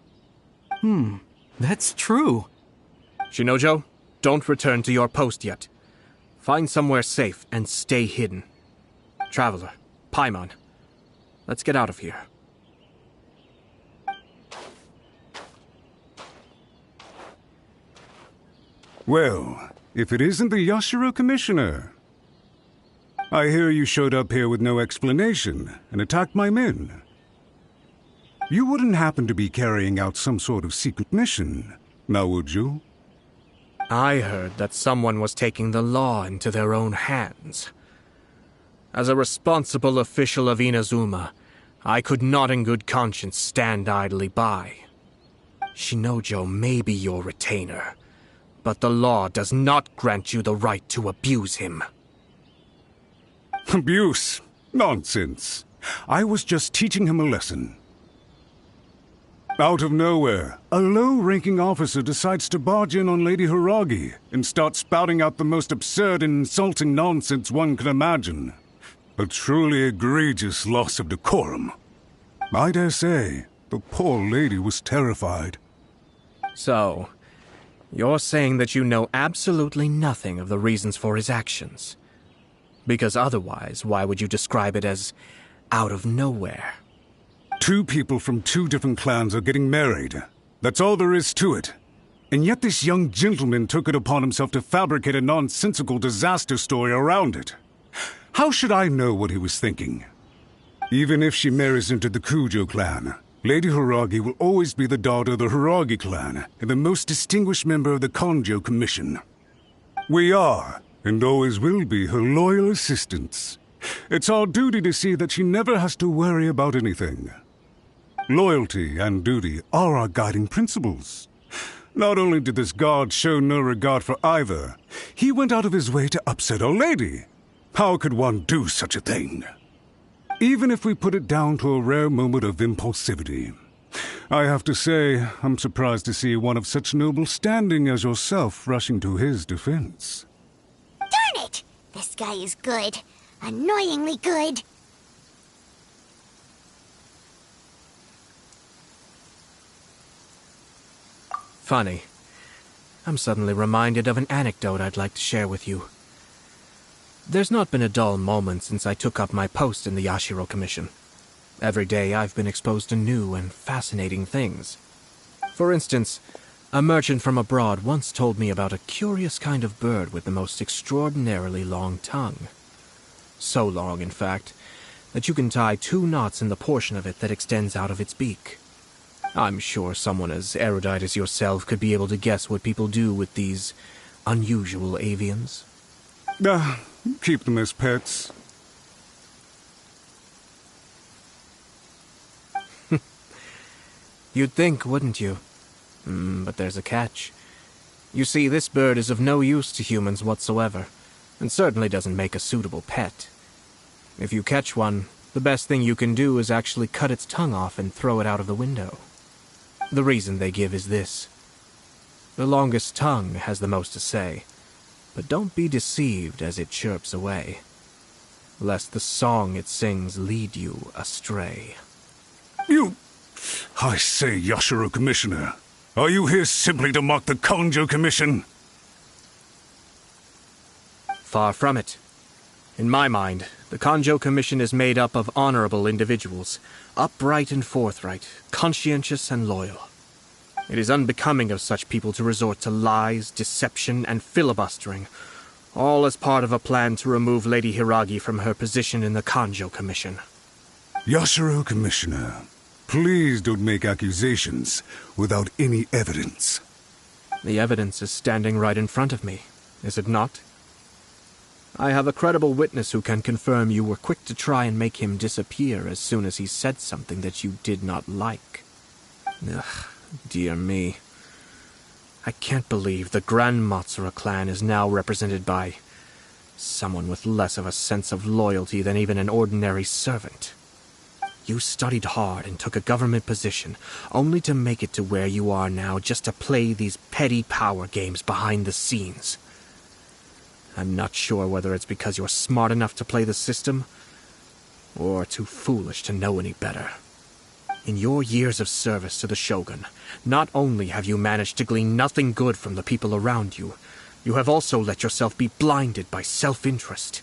That's true. Shinojo, don't return to your post yet. Find somewhere safe and stay hidden. Traveler, Paimon, let's get out of here. Well, if it isn't the Yashiro Commissioner. I hear you showed up here with no explanation and attacked my men. You wouldn't happen to be carrying out some sort of secret mission, now would you? I heard that someone was taking the law into their own hands. As a responsible official of Inazuma, I could not in good conscience stand idly by. Shinojo may be your retainer, but the law does not grant you the right to abuse him. Abuse? Nonsense. I was just teaching him a lesson. Out of nowhere, a low-ranking officer decides to barge in on Lady Hiragi and start spouting out the most absurd and insulting nonsense one can imagine. A truly egregious loss of decorum. I dare say, the poor lady was terrified. So, you're saying that you know absolutely nothing of the reasons for his actions? Because otherwise, why would you describe it as out of nowhere? 2 people from 2 different clans are getting married. That's all there is to it. And yet this young gentleman took it upon himself to fabricate a nonsensical disaster story around it. How should I know what he was thinking? Even if she marries into the Kujo clan, Lady Hiragi will always be the daughter of the Hiragi clan and the most distinguished member of the Kanjo Commission. We are, and always will be, her loyal assistants. It's our duty to see that she never has to worry about anything. Loyalty and duty are our guiding principles. Not only did this guard show no regard for either, he went out of his way to upset our lady. How could one do such a thing? Even if we put it down to a rare moment of impulsivity. I have to say, I'm surprised to see one of such noble standing as yourself rushing to his defense. Darn it! This guy is good. Annoyingly good. Funny. I'm suddenly reminded of an anecdote I'd like to share with you. There's not been a dull moment since I took up my post in the Yashiro Commission. Every day I've been exposed to new and fascinating things. For instance, a merchant from abroad once told me about a curious kind of bird with the most extraordinarily long tongue. So long, in fact, that you can tie 2 knots in the portion of it that extends out of its beak. I'm sure someone as erudite as yourself could be able to guess what people do with these unusual avians. Keep them as pets. You'd think, wouldn't you? But there's a catch. You see, this bird is of no use to humans whatsoever, and certainly doesn't make a suitable pet. If you catch one, the best thing you can do is actually cut its tongue off and throw it out of the window. The reason they give is this. The longest tongue has the most to say, but don't be deceived as it chirps away, lest the song it sings lead you astray. I say, Yashiro Commissioner, are you here simply to mock the Kanjo Commission? Far from it. In my mind, the Kanjo Commission is made up of honorable individuals, upright and forthright, conscientious and loyal. It is unbecoming of such people to resort to lies, deception, and filibustering, all as part of a plan to remove Lady Hiragi from her position in the Kanjo Commission. Yashiro Commissioner, please don't make accusations without any evidence. The evidence is standing right in front of me, is it not? I have a credible witness who can confirm you were quick to try and make him disappear as soon as he said something that you did not like. Ugh, dear me. I can't believe the Grand Matsura clan is now represented by someone with less of a sense of loyalty than even an ordinary servant. You studied hard and took a government position, only to make it to where you are now just to play these petty power games behind the scenes. I'm not sure whether it's because you're smart enough to play the system, or too foolish to know any better. In your years of service to the Shogun, not only have you managed to glean nothing good from the people around you, you have also let yourself be blinded by self-interest.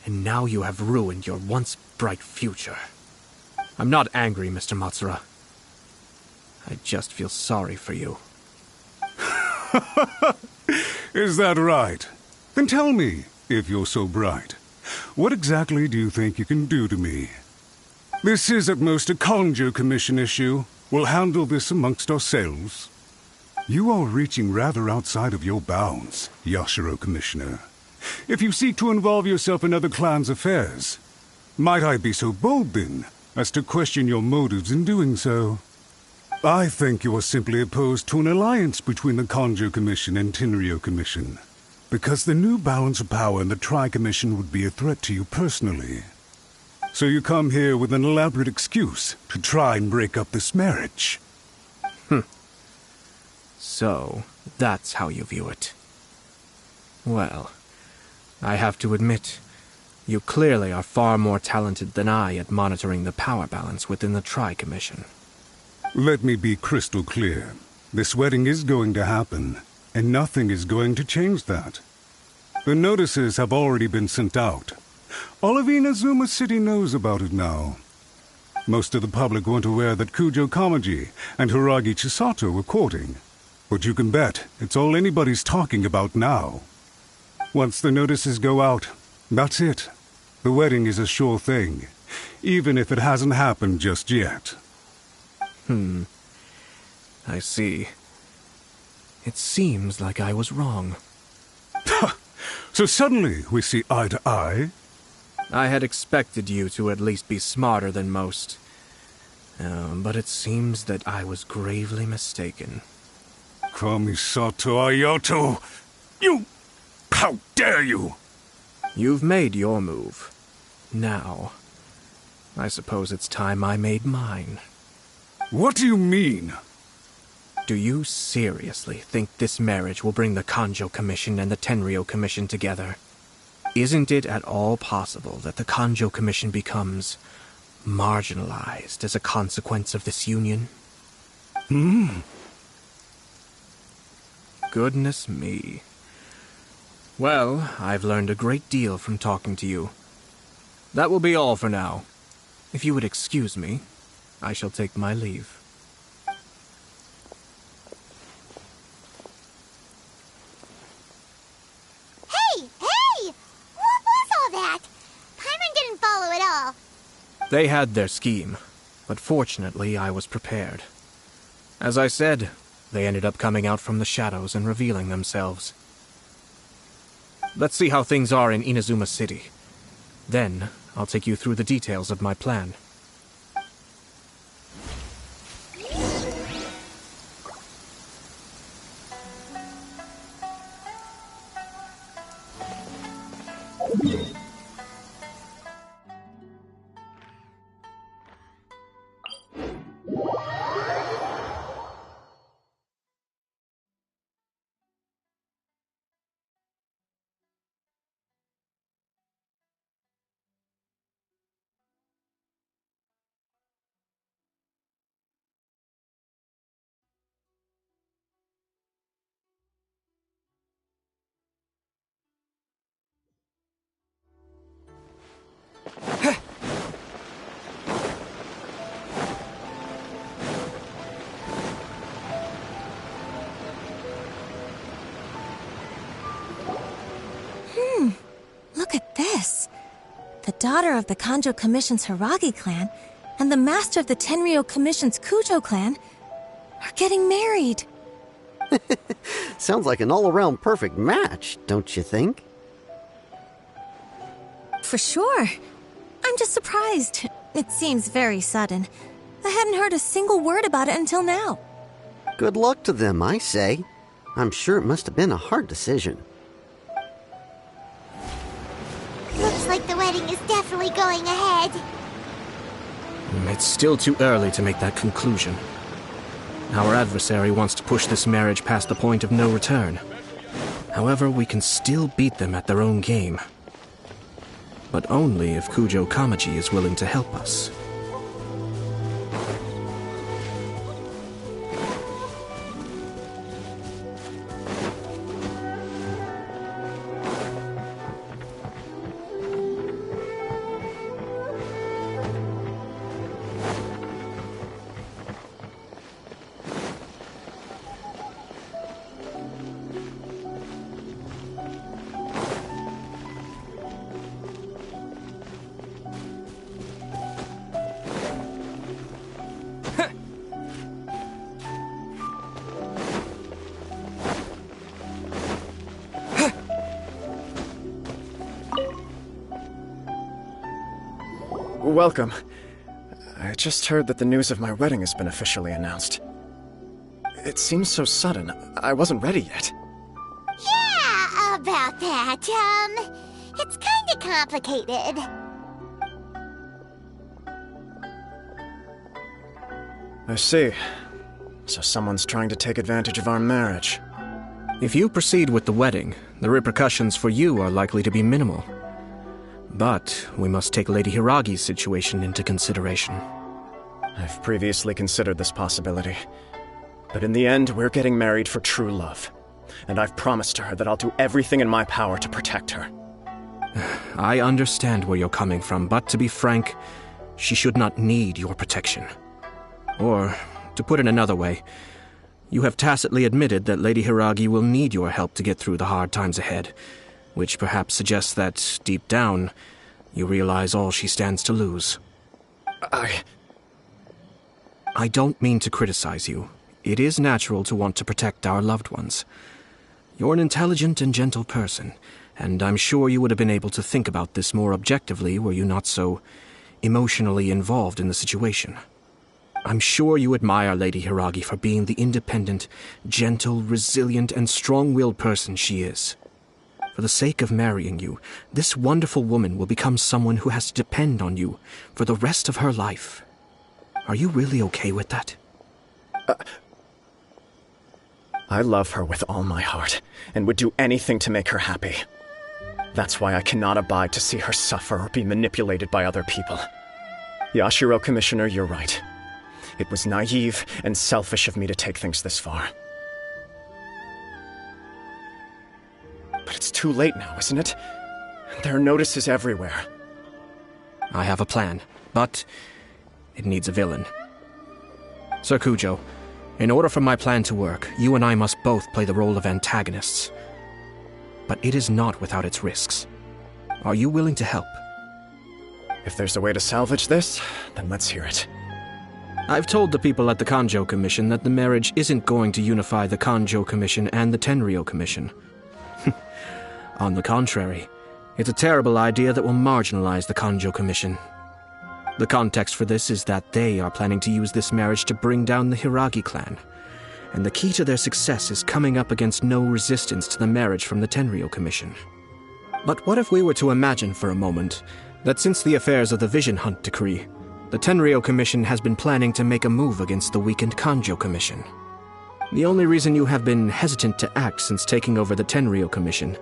And now you have ruined your once bright future. I'm not angry, Mr. Matsura. I just feel sorry for you. Is that right? Then tell me, if you're so bright, what exactly do you think you can do to me? This is at most a Conjo Commission issue. We'll handle this amongst ourselves. You are reaching rather outside of your bounds, Yashiro Commissioner. If you seek to involve yourself in other clans' affairs, might I be so bold, then, as to question your motives in doing so? I think you are simply opposed to an alliance between the Conjo Commission and Tenryo Commission, because the new balance of power in the Tri-Commission would be a threat to you personally. So you come here with an elaborate excuse to try and break up this marriage. So, that's how you view it. Well, I have to admit, you clearly are far more talented than I at monitoring the power balance within the Tri-Commission. Let me be crystal clear. This wedding is going to happen, and nothing is going to change that. The notices have already been sent out. All of Inazuma City knows about it now. Most of the public weren't aware that Kujo Kamaji and Hiragi Chisato were courting. But you can bet it's all anybody's talking about now. Once the notices go out, that's it. The wedding is a sure thing, even if it hasn't happened just yet. I see. It seems like I was wrong. So suddenly we see eye to eye? I had expected you to at least be smarter than most. But it seems that I was gravely mistaken. Kamisato Ayato! You! How dare you! You've made your move. Now, I suppose it's time I made mine. What do you mean? Do you seriously think this marriage will bring the Conjo Commission and the Tenryo Commission together? Isn't it at all possible that the Conjo Commission becomes marginalized as a consequence of this union? Goodness me. Well, I've learned a great deal from talking to you. That will be all for now. If you would excuse me, I shall take my leave. Hey! What was all that? Paimon didn't follow at all. They had their scheme, but fortunately I was prepared. As I said, they ended up coming out from the shadows and revealing themselves. Let's see how things are in Inazuma City. Then, I'll take you through the details of my plan. Look at this. The daughter of the Kanjo Commission's Hiragi clan and the master of the Tenryo Commission's Kujo clan are getting married. Sounds like an all-around perfect match, don't you think? For sure. I'm just surprised. It seems very sudden. I hadn't heard a single word about it until now. Good luck to them, I say. I'm sure it must have been a hard decision. Looks like the wedding is definitely going ahead. It's still too early to make that conclusion. Our adversary wants to push this marriage past the point of no return. However, we can still beat them at their own game. But only if Kujo Kamaji is willing to help us. welcome. I just heard that the news of my wedding has been officially announced. It seems so sudden. I wasn't ready yet. Yeah, about that. It's kinda complicated. I see. So someone's trying to take advantage of our marriage. If you proceed with the wedding, the repercussions for you are likely to be minimal. But we must take Lady Hiragi's situation into consideration. I've previously considered this possibility. But in the end, we're getting married for true love. And I've promised her that I'll do everything in my power to protect her. I understand where you're coming from, but to be frank, she should not need your protection. Or, to put it another way, you have tacitly admitted that Lady Hiragi will need your help to get through the hard times ahead, which perhaps suggests that, deep down, you realize all she stands to lose. I don't mean to criticize you. It is natural to want to protect our loved ones. You're an intelligent and gentle person, and I'm sure you would have been able to think about this more objectively were you not so emotionally involved in the situation. I'm sure you admire Lady Hiragi for being the independent, gentle, resilient, and strong-willed person she is. For the sake of marrying you, this wonderful woman will become someone who has to depend on you for the rest of her life. Are you really okay with that? I love her with all my heart, and would do anything to make her happy. That's why I cannot abide to see her suffer or be manipulated by other people. Yashiro, Commissioner, you're right. It was naive and selfish of me to take things this far. But it's too late now, isn't it? There are notices everywhere. I have a plan, but it needs a villain. Sir Kujo, in order for my plan to work, you and I must both play the role of antagonists. But it is not without its risks. Are you willing to help? If there's a way to salvage this, then let's hear it. I've told the people at the Kanjo Commission that the marriage isn't going to unify the Kanjo Commission and the Tenryou Commission. On the contrary, it's a terrible idea that will marginalize the Kanjo Commission. The context for this is that they are planning to use this marriage to bring down the Hiragi clan, and the key to their success is coming up against no resistance to the marriage from the Tenryou Commission. But what if we were to imagine for a moment that since the affairs of the Vision Hunt Decree, the Tenryou Commission has been planning to make a move against the weakened Kanjo Commission? The only reason you have been hesitant to act since taking over the Tenryou Commission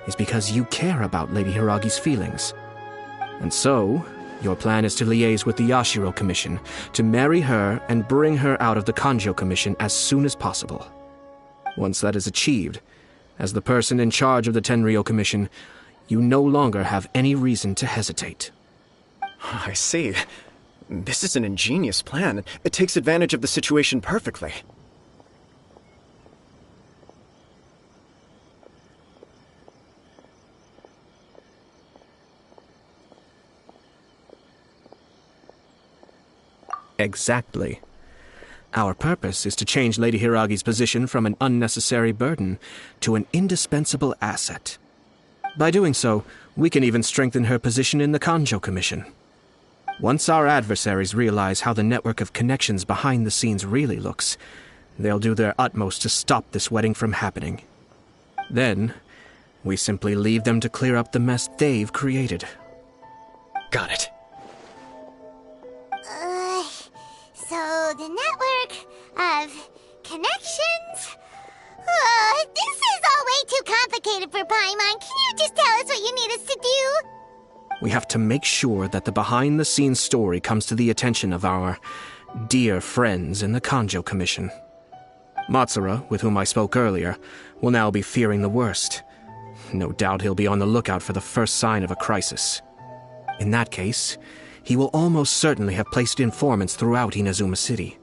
is because you care about Lady Hiragi's feelings. And so, your plan is to liaise with the Yashiro Commission, to marry her and bring her out of the Kanjo Commission as soon as possible. Once that is achieved, as the person in charge of the Tenryou Commission, you no longer have any reason to hesitate. I see. This is an ingenious plan. It takes advantage of the situation perfectly. Exactly. Our purpose is to change Lady Hiragi's position from an unnecessary burden to an indispensable asset. By doing so, we can even strengthen her position in the Kanjo Commission. Once our adversaries realize how the network of connections behind the scenes really looks, they'll do their utmost to stop this wedding from happening. Then, we simply leave them to clear up the mess they've created. Got it. So the network of connections? This is all way too complicated for Paimon. Can you just tell us what you need us to do? We have to make sure that the behind-the-scenes story comes to the attention of our dear friends in the Kanjo Commission. Matsura, with whom I spoke earlier, will now be fearing the worst. No doubt he'll be on the lookout for the first sign of a crisis. In that case, he will almost certainly have placed informants throughout Inazuma City.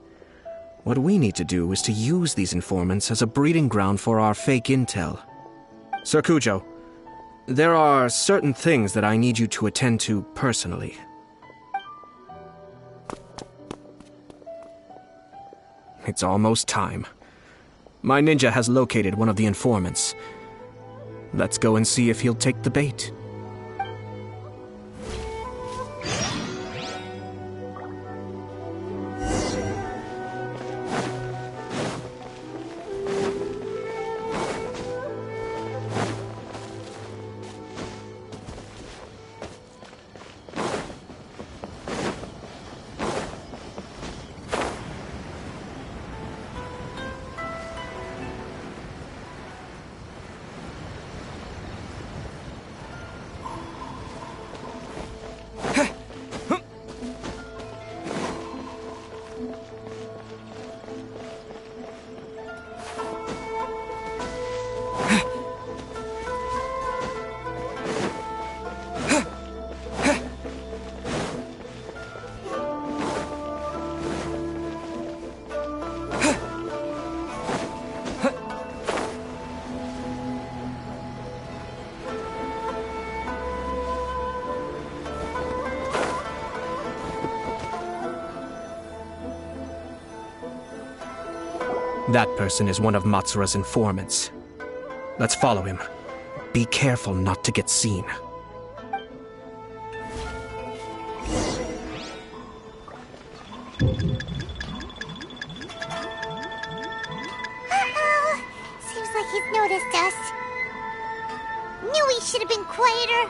What we need to do is to use these informants as a breeding ground for our fake intel. Sir Kujo, there are certain things that I need you to attend to personally. It's almost time. My ninja has located one of the informants. Let's go and see if he'll take the bait. That person is one of Matsura's informants. Let's follow him. Be careful not to get seen. Uh-oh. Seems like he's noticed us. Knew he should have been quieter.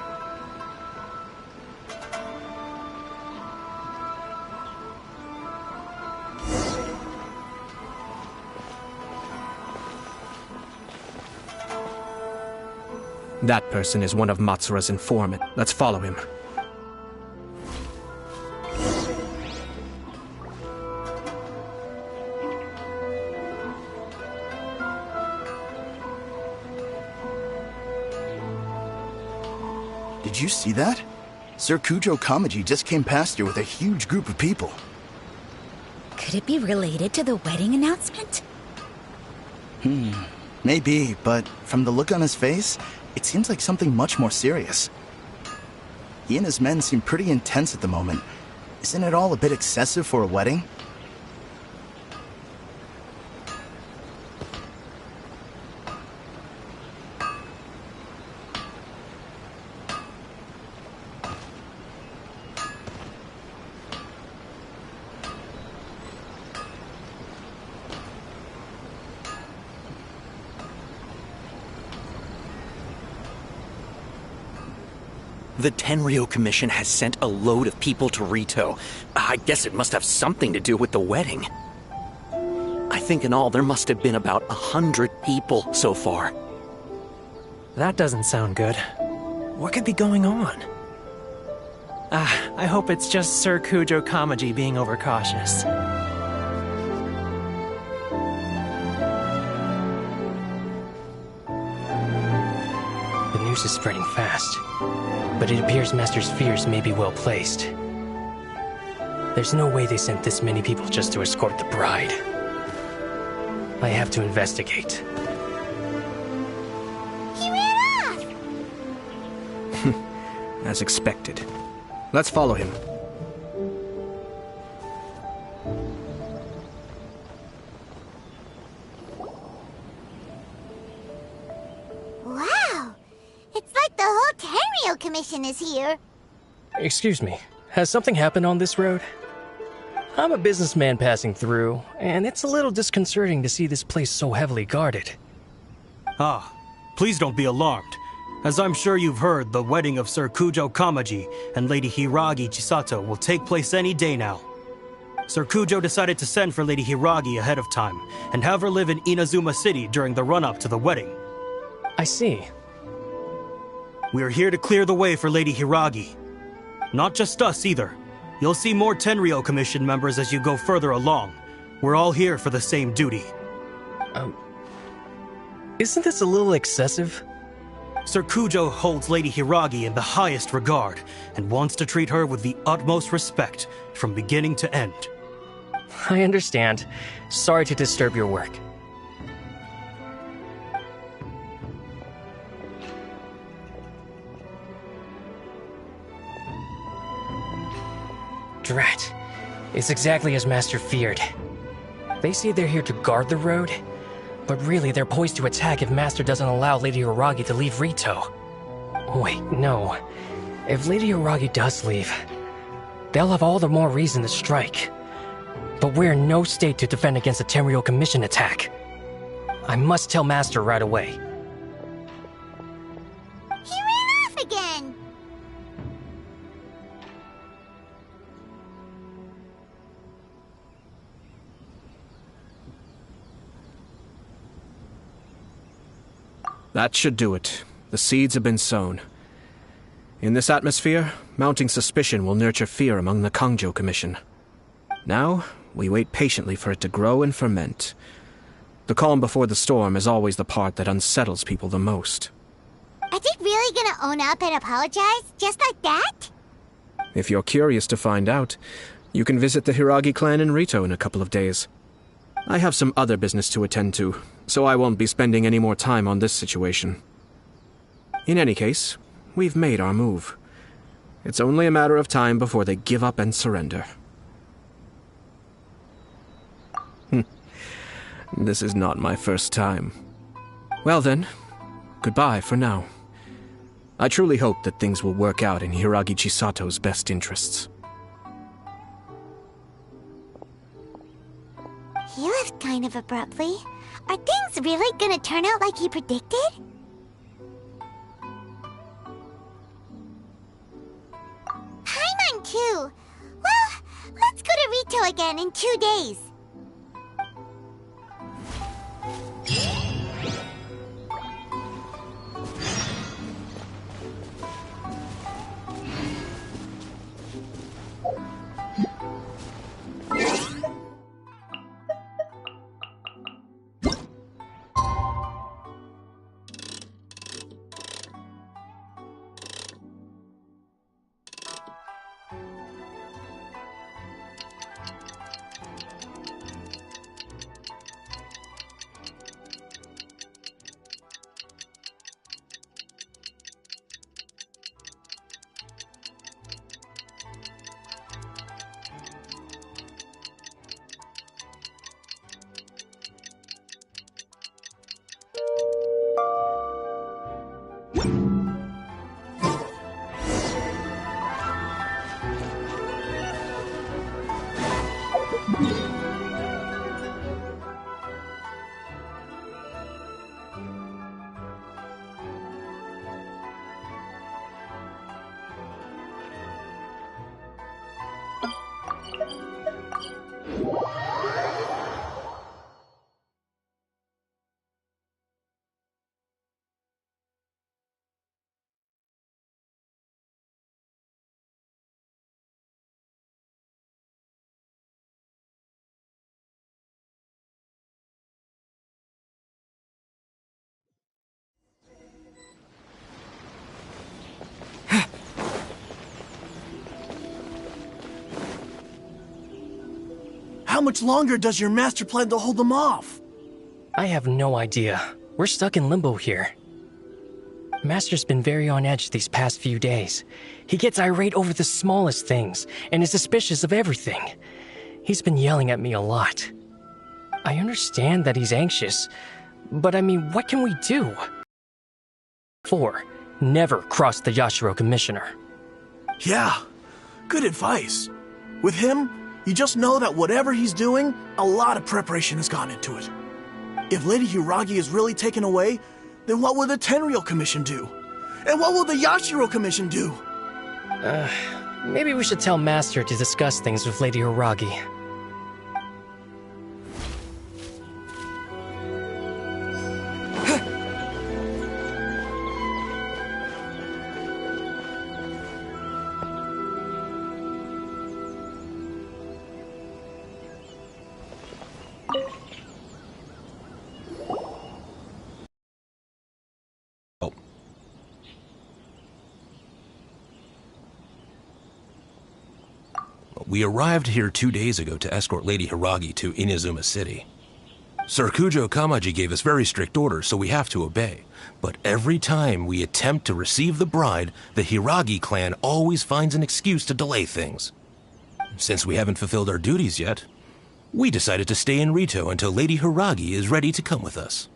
That person is one of Matsura's informant. Let's follow him. Did you see that? Sir Kujo Kamaji just came past here with a huge group of people. Could it be related to the wedding announcement? Maybe, but from the look on his face, it seems like something much more serious. He and his men seem pretty intense at the moment. Isn't it all a bit excessive for a wedding? The Tenryo Commission has sent a load of people to Rito. I guess it must have something to do with the wedding. I think in all there must have been about 100 people so far. That doesn't sound good. What could be going on? I hope it's just Sir Kujo Kamaji being overcautious. The news is spreading fast, but it appears Master's fears may be well placed. There's no way they sent this many people just to escort the bride. I have to investigate. He ran off! As expected. Let's follow him. Wow! It's like the whole Tenryo Commission is here. Excuse me, has something happened on this road? I'm a businessman passing through, and it's a little disconcerting to see this place so heavily guarded. Ah, please don't be alarmed. As I'm sure you've heard, the wedding of Sir Kujo Kamaji and Lady Hiragi Chisato will take place any day now. Sir Kujo decided to send for Lady Hiragi ahead of time, and have her live in Inazuma City during the run-up to the wedding. I see. We are here to clear the way for Lady Hiragi. Not just us either. You'll see more Tenryo Commission members as you go further along. We're all here for the same duty. Isn't this a little excessive? Sir Kujo holds Lady Hiragi in the highest regard, and wants to treat her with the utmost respect, from beginning to end. I understand. Sorry to disturb your work. Drat. It's exactly as Master feared. They say they're here to guard the road, but really they're poised to attack if Master doesn't allow Lady Hiragi to leave Rito. Wait, no. If Lady Hiragi does leave, they'll have all the more reason to strike. But we're in no state to defend against a Tenryo Commission attack. I must tell Master right away. He ran off again! That should do it. The seeds have been sown. In this atmosphere, mounting suspicion will nurture fear among the Kangjo Commission. Now, we wait patiently for it to grow and ferment. The calm before the storm is always the part that unsettles people the most. Are they really gonna own up and apologize, just like that? If you're curious to find out, you can visit the Hiragi clan in Rito in a couple of days. I have some other business to attend to, so I won't be spending any more time on this situation. In any case, we've made our move. It's only a matter of time before they give up and surrender. This is not my first time. Well then, goodbye for now. I truly hope that things will work out in Hiragi Chisato's best interests. He left kind of abruptly. Are things really gonna turn out like he predicted? Paimon too. Well, let's go to Rito again in 2 days. How much longer does your master plan to hold them off? I have no idea. We're stuck in limbo here. Master's been very on edge these past few days. He gets irate over the smallest things and is suspicious of everything. He's been yelling at me a lot. I understand that he's anxious, but I mean, what can we do? 4. Never cross the Yashiro Commissioner. Yeah, good advice. With him, you just know that whatever he's doing, a lot of preparation has gone into it. If Lady Hiragi is really taken away, then what will the Tenryou Commission do? And what will the Yashiro Commission do? Maybe we should tell Master to discuss things with Lady Hiragi. We arrived here 2 days ago to escort Lady Hiragi to Inazuma City. Sir Kujo Kamaji gave us very strict orders, so we have to obey. But every time we attempt to receive the bride, the Hiragi clan always finds an excuse to delay things. Since we haven't fulfilled our duties yet, we decided to stay in Rito until Lady Hiragi is ready to come with us.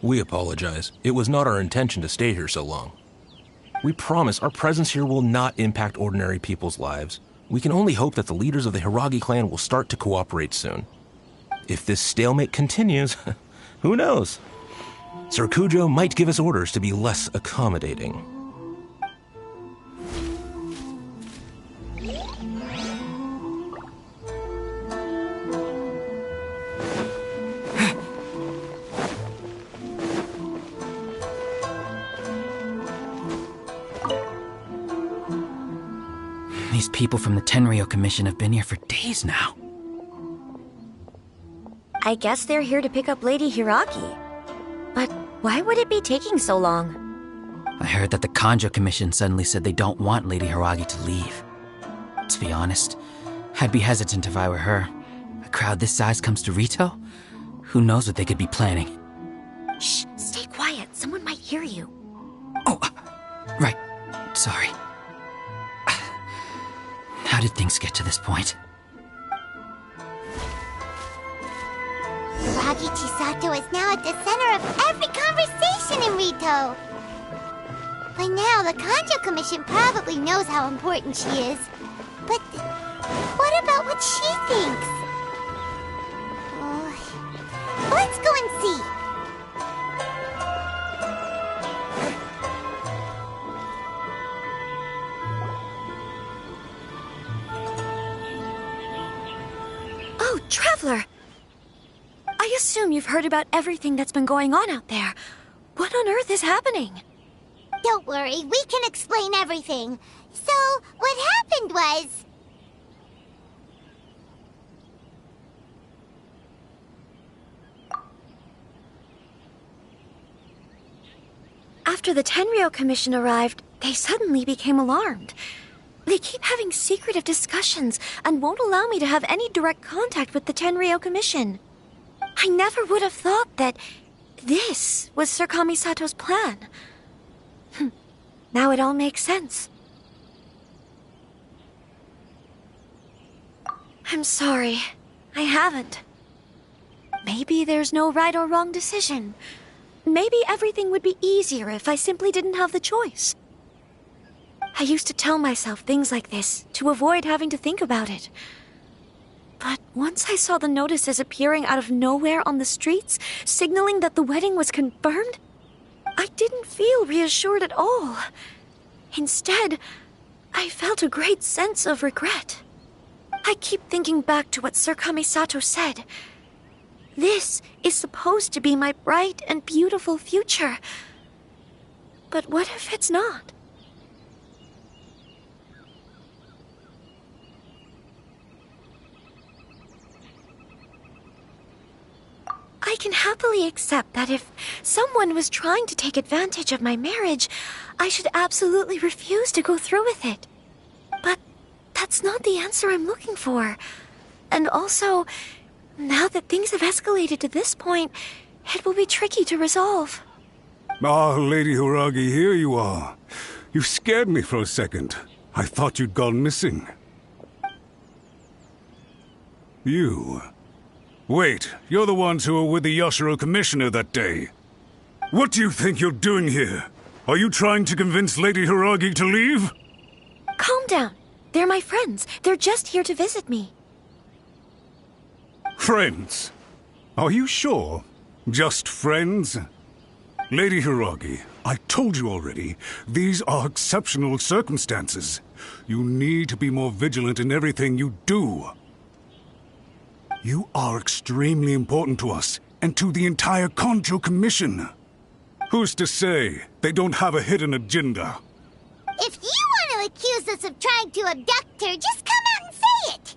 We apologize. It was not our intention to stay here so long. We promise our presence here will not impact ordinary people's lives. We can only hope that the leaders of the Hiragi clan will start to cooperate soon. If this stalemate continues, who knows? Sir Kujo might give us orders to be less accommodating. These people from the Tenryou Commission have been here for days now. I guess they're here to pick up Lady Hiragi. But why would it be taking so long? I heard that the Kanjo Commission suddenly said they don't want Lady Hiragi to leave. To be honest, I'd be hesitant if I were her. A crowd this size comes to Rito? Who knows what they could be planning? Shh, stay quiet. Someone might hear you. Right. Sorry. How did things get to this point? Hiragi Chisato is now at the center of every conversation in Rito. By now, the Kanjo Commission probably knows how important she is. But what about what she thinks? Let's go and see. Oh, Traveler! I assume you've heard about everything that's been going on out there. What on earth is happening? Don't worry, we can explain everything. So, what happened was... After the Tenryou Commission arrived, they suddenly became alarmed. They keep having secretive discussions and won't allow me to have any direct contact with the Tenryou Commission. I never would have thought that this was Sir Kamisato's plan. Now it all makes sense. I'm sorry. I haven't. Maybe there's no right or wrong decision. Maybe everything would be easier if I simply didn't have the choice. I used to tell myself things like this to avoid having to think about it. But once I saw the notices appearing out of nowhere on the streets, signaling that the wedding was confirmed, I didn't feel reassured at all. Instead, I felt a great sense of regret. I keep thinking back to what Sir Kamisato said. This is supposed to be my bright and beautiful future. But what if it's not? I can happily accept that if someone was trying to take advantage of my marriage, I should absolutely refuse to go through with it. But that's not the answer I'm looking for. And also, now that things have escalated to this point, it will be tricky to resolve. Ah, Lady Hiragi, here you are. You scared me for a second. I thought you'd gone missing. You... Wait, you're the ones who were with the Yoshiro Commissioner that day. What do you think you're doing here? Are you trying to convince Lady Hiragi to leave? Calm down. They're my friends. They're just here to visit me. Friends? Are you sure? Just friends? Lady Hiragi, I told you already, these are exceptional circumstances. You need to be more vigilant in everything you do. You are extremely important to us, and to the entire Kanjo Commission. Who's to say they don't have a hidden agenda? If you want to accuse us of trying to abduct her, just come out and say it!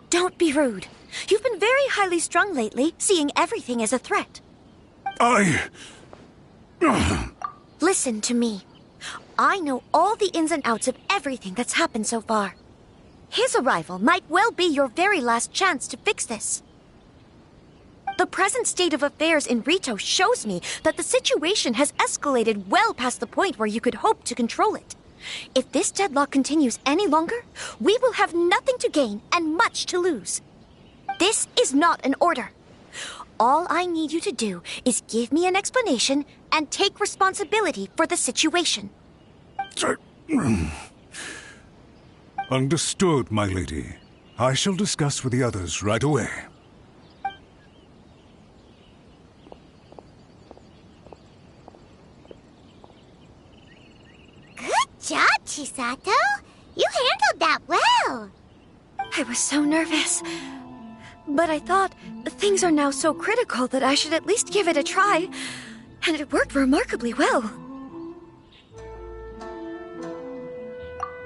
Don't be rude. You've been very highly strung lately, seeing everything as a threat. Listen to me. I know all the ins and outs of everything that's happened so far. His arrival might well be your very last chance to fix this. The present state of affairs in Rito shows me that the situation has escalated well past the point where you could hope to control it. If this deadlock continues any longer, we will have nothing to gain and much to lose. This is not an order. All I need you to do is give me an explanation and take responsibility for the situation. Understood, my lady. I shall discuss with the others right away. Good job, Chisato. You handled that well. I was so nervous. But I thought things are now so critical that I should at least give it a try. And it worked remarkably well.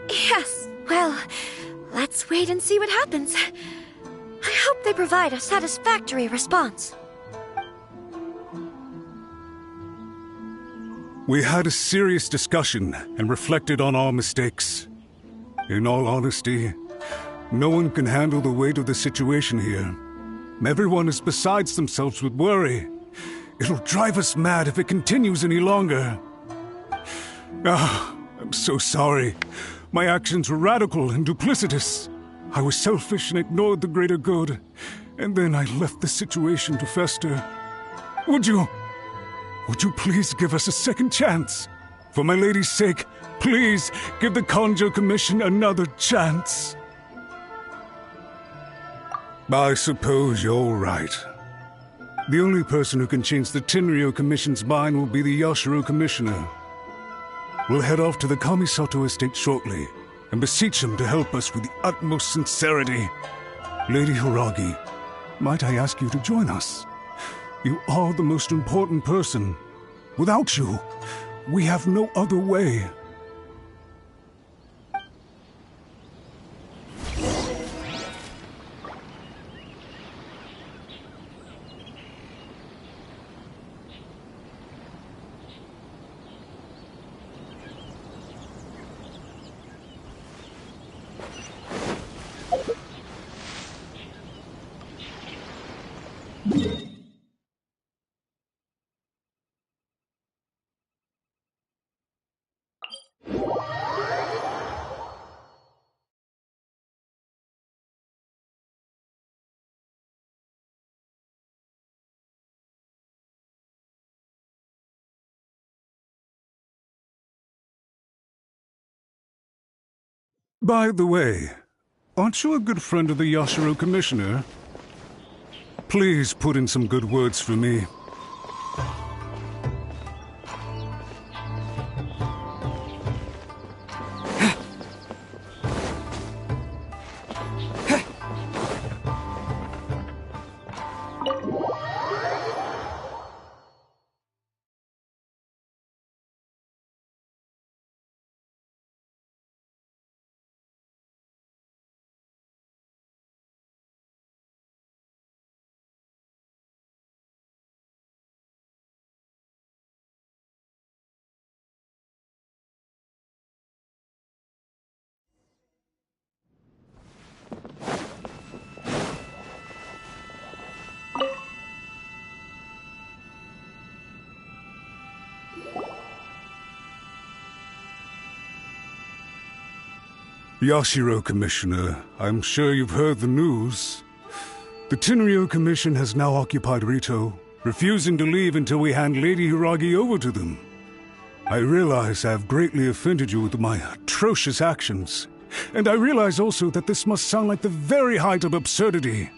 Yes, well, Let's wait and see what happens. I hope they provide a satisfactory response. We had a serious discussion and reflected on our mistakes. In all honesty, no one can handle the weight of the situation here. Everyone is besides themselves with worry. It'll drive us mad if it continues any longer. I'm so sorry. My actions were radical and duplicitous. I was selfish and ignored the greater good. And then I left the situation to fester. Would you please give us a second chance? For my lady's sake, please give the Kanjo Commission another chance. I suppose you're right. The only person who can change the Tenryou Commission's mind will be the Yashiro Commissioner. We'll head off to the Kamisato estate shortly and beseech him to help us with the utmost sincerity. Lady Hiragi, might I ask you to join us? You are the most important person. Without you, we have no other way. By the way, aren't you a good friend of the Yashiro Commissioner? Please put in some good words for me. Yashiro Commissioner, I'm sure you've heard the news. The Tenryou Commission has now occupied Rito, refusing to leave until we hand Lady Hiragi over to them. I realize I have greatly offended you with my atrocious actions, and I realize also that this must sound like the very height of absurdity.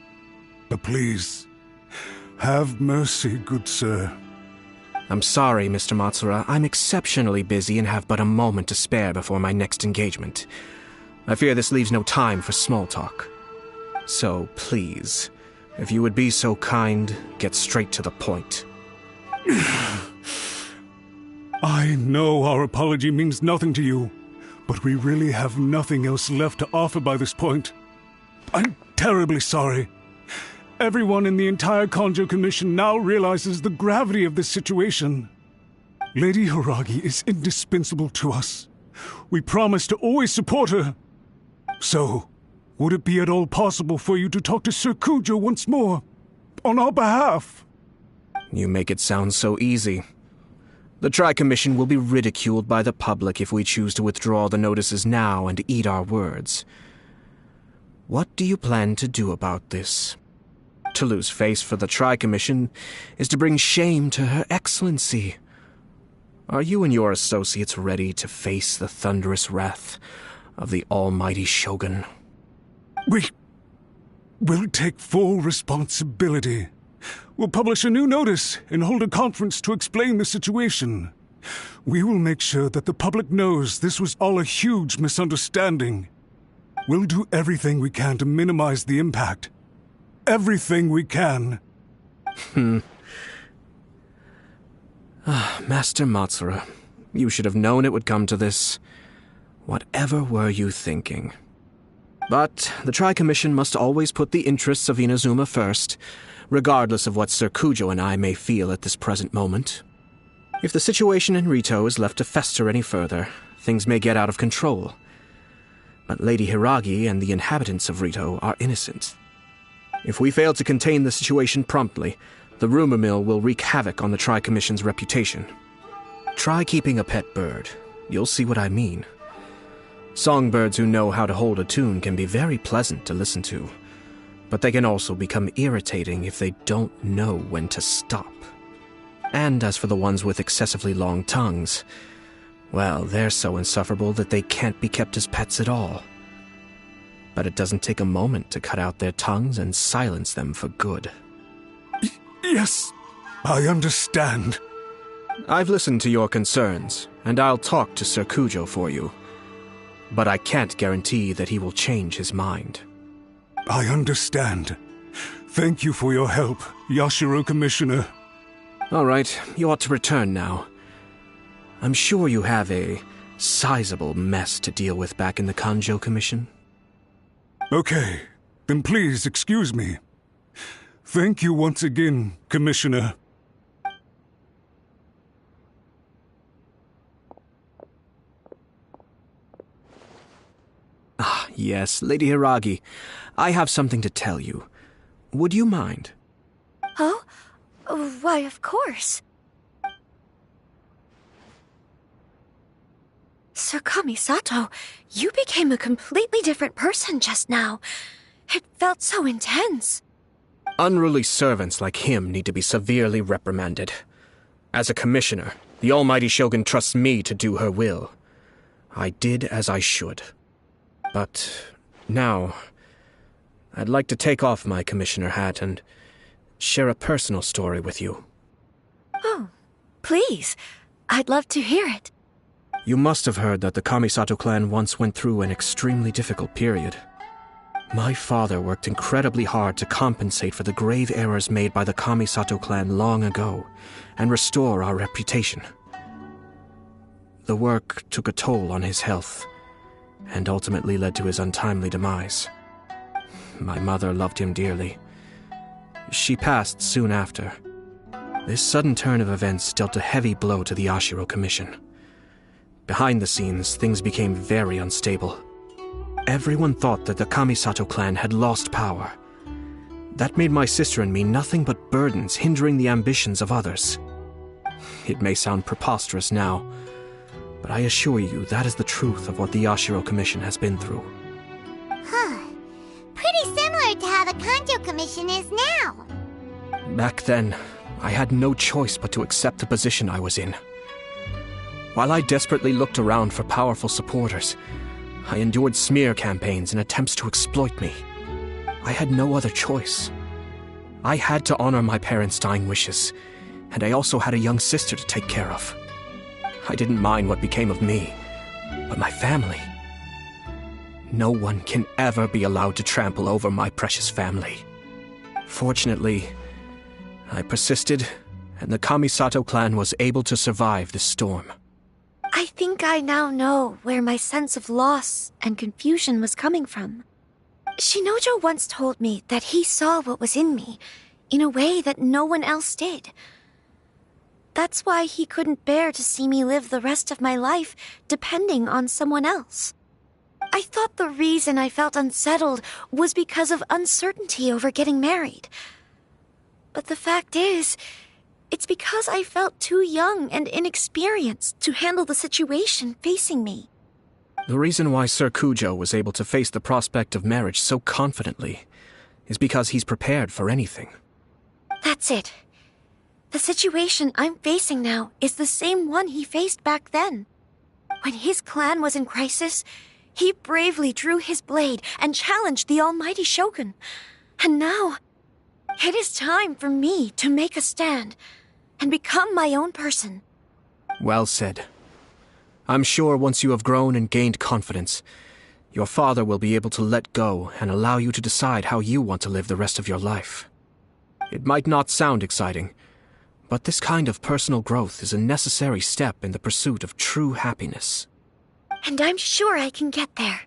But please, have mercy, good sir. I'm sorry, Mr. Matsura. I'm exceptionally busy and have but a moment to spare before my next engagement. I fear this leaves no time for small talk. So, please, if you would be so kind, get straight to the point. I know our apology means nothing to you, but we really have nothing else left to offer by this point. I'm terribly sorry. Everyone in the entire Kanjo Commission now realizes the gravity of this situation. Lady Hiragi is indispensable to us. We promise to always support her. So, would it be at all possible for you to talk to Sir Kujo once more, on our behalf? You make it sound so easy. The Tri-Commission will be ridiculed by the public if we choose to withdraw the notices now and eat our words. What do you plan to do about this? To lose face for the Tri-Commission is to bring shame to Her Excellency. Are you and your associates ready to face the thunderous wrath of the almighty Shogun? We'll take full responsibility. We'll publish a new notice and hold a conference to explain the situation. We will make sure that the public knows this was all a huge misunderstanding. We'll do everything we can to minimize the impact. Everything we can. Master Matsura, you should have known it would come to this. Whatever were you thinking? But the Tri-Commission must always put the interests of Inazuma first, regardless of what Sir Kujo and I may feel at this present moment. If the situation in Rito is left to fester any further, things may get out of control. But Lady Hiragi and the inhabitants of Rito are innocent. If we fail to contain the situation promptly, the rumor mill will wreak havoc on the Tri-Commission's reputation. Try keeping a pet bird. You'll see what I mean. Songbirds who know how to hold a tune can be very pleasant to listen to, but they can also become irritating if they don't know when to stop. And as for the ones with excessively long tongues, well, they're so insufferable that they can't be kept as pets at all. But it doesn't take a moment to cut out their tongues and silence them for good. Yes, I understand. I've listened to your concerns, and I'll talk to Sir Kujo for you. But I can't guarantee that he will change his mind. I understand. Thank you for your help, Yashiro Commissioner. All right, you ought to return now. I'm sure you have a sizable mess to deal with back in the Kanjo Commission. Okay, then please excuse me. Thank you once again, Commissioner. Ah, yes, Lady Hiragi. I have something to tell you. Would you mind? Oh? Why, of course. Sir Kamisato, you became a completely different person just now. It felt so intense. Unruly servants like him need to be severely reprimanded. As a commissioner, the Almighty Shogun trusts me to do her will. I did as I should. But now, I'd like to take off my commissioner hat and share a personal story with you. Oh, please. I'd love to hear it. You must have heard that the Kamisato clan once went through an extremely difficult period. My father worked incredibly hard to compensate for the grave errors made by the Kamisato clan long ago and restore our reputation. The work took a toll on his health and ultimately led to his untimely demise. My mother loved him dearly. She passed soon after. This sudden turn of events dealt a heavy blow to the Ashiro Commission. Behind the scenes, things became very unstable. Everyone thought that the Kamisato clan had lost power. That made my sister and me nothing but burdens hindering the ambitions of others. It may sound preposterous now, but I assure you that is the truth of what the Ashiro Commission has been through. Huh. Pretty similar to how the Kanjo Commission is now. Back then, I had no choice but to accept the position I was in. While I desperately looked around for powerful supporters, I endured smear campaigns and attempts to exploit me. I had no other choice. I had to honor my parents' dying wishes, and I also had a young sister to take care of. I didn't mind what became of me, but my family. No one can ever be allowed to trample over my precious family. Fortunately, I persisted, and the Kamisato clan was able to survive this storm. I think I now know where my sense of loss and confusion was coming from. Shinojo once told me that he saw what was in me, in a way that no one else did. That's why he couldn't bear to see me live the rest of my life depending on someone else. I thought the reason I felt unsettled was because of uncertainty over getting married. But the fact is, it's because I felt too young and inexperienced to handle the situation facing me. The reason why Sir Kujo was able to face the prospect of marriage so confidently is because he's prepared for anything. That's it. The situation I'm facing now is the same one he faced back then. When his clan was in crisis, he bravely drew his blade and challenged the Almighty Shogun. And now, it is time for me to make a stand and become my own person. Well said. I'm sure once you have grown and gained confidence, your father will be able to let go and allow you to decide how you want to live the rest of your life. It might not sound exciting, but this kind of personal growth is a necessary step in the pursuit of true happiness. And I'm sure I can get there.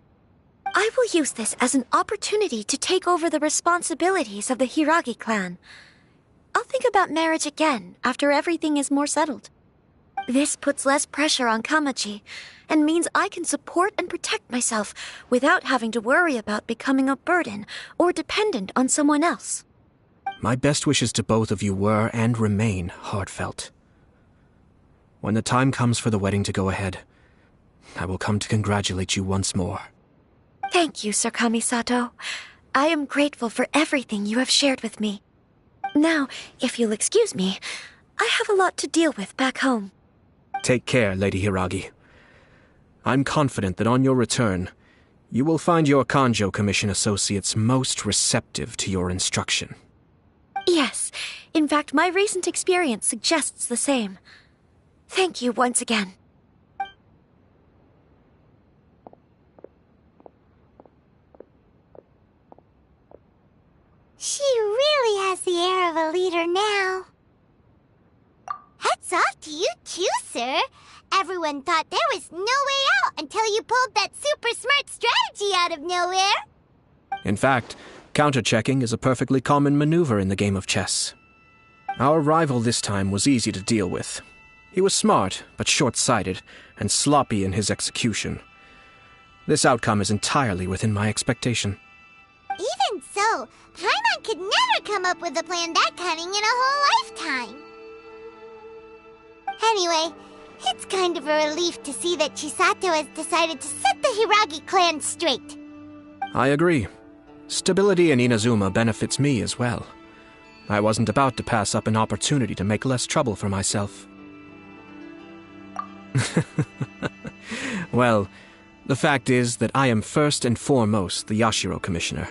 I will use this as an opportunity to take over the responsibilities of the Hiragi clan. I'll think about marriage again after everything is more settled. This puts less pressure on Kamaji, and means I can support and protect myself without having to worry about becoming a burden or dependent on someone else. My best wishes to both of you were and remain heartfelt. When the time comes for the wedding to go ahead, I will come to congratulate you once more. Thank you, Sir Kamisato. I am grateful for everything you have shared with me. Now, if you'll excuse me, I have a lot to deal with back home. Take care, Lady Hiragi. I'm confident that on your return, you will find your Kanjo Commission associates most receptive to your instruction. Yes, in fact, my recent experience suggests the same. Thank you once again. She really has the air of a leader now. Hats off to you too, sir. Everyone thought there was no way out until you pulled that super smart strategy out of nowhere. In fact, counter-checking is a perfectly common maneuver in the game of chess. Our rival this time was easy to deal with. He was smart, but short-sighted, and sloppy in his execution. This outcome is entirely within my expectation. Even so, Paimon could never come up with a plan that cunning in a whole lifetime. Anyway, it's kind of a relief to see that Chisato has decided to set the Hiragi clan straight. I agree. Stability in Inazuma benefits me as well. I wasn't about to pass up an opportunity to make less trouble for myself. Well, the fact is that I am first and foremost the Yashiro Commissioner.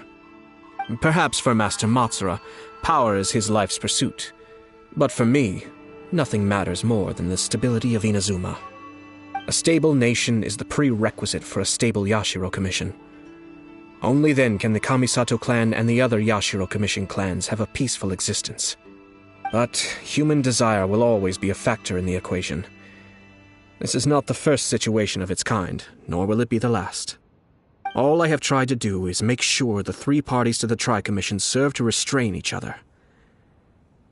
Perhaps for Master Matsura, power is his life's pursuit. But for me, nothing matters more than the stability of Inazuma. A stable nation is the prerequisite for a stable Yashiro Commission. Only then can the Kamisato clan and the other Yashiro Commission clans have a peaceful existence. But human desire will always be a factor in the equation. This is not the first situation of its kind, nor will it be the last. All I have tried to do is make sure the three parties to the Tri-Commission serve to restrain each other.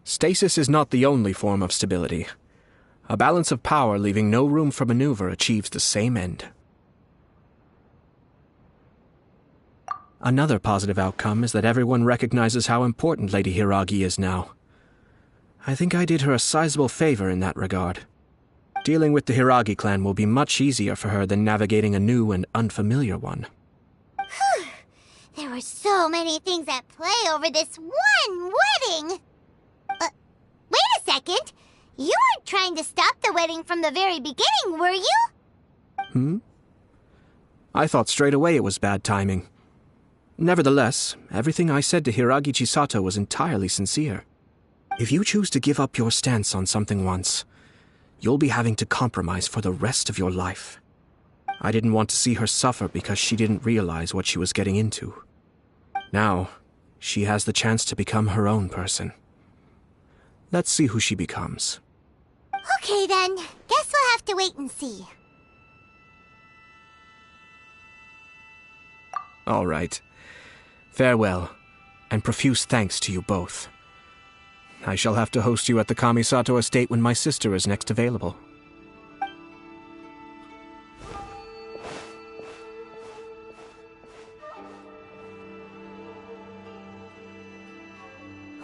Stasis is not the only form of stability. A balance of power leaving no room for maneuver achieves the same end. Another positive outcome is that everyone recognizes how important Lady Hiragi is now. I think I did her a sizable favor in that regard. Dealing with the Hiragi clan will be much easier for her than navigating a new and unfamiliar one. Whew. There were so many things at play over this one wedding! Wait a second! You weren't trying to stop the wedding from the very beginning, were you? I thought straight away it was bad timing. Nevertheless, everything I said to Hiragi Chisato was entirely sincere. If you choose to give up your stance on something once, you'll be having to compromise for the rest of your life. I didn't want to see her suffer because she didn't realize what she was getting into. Now, she has the chance to become her own person. Let's see who she becomes. Okay then, guess we'll have to wait and see. All right. Farewell, and profuse thanks to you both. I shall have to host you at the Kamisato estate when my sister is next available.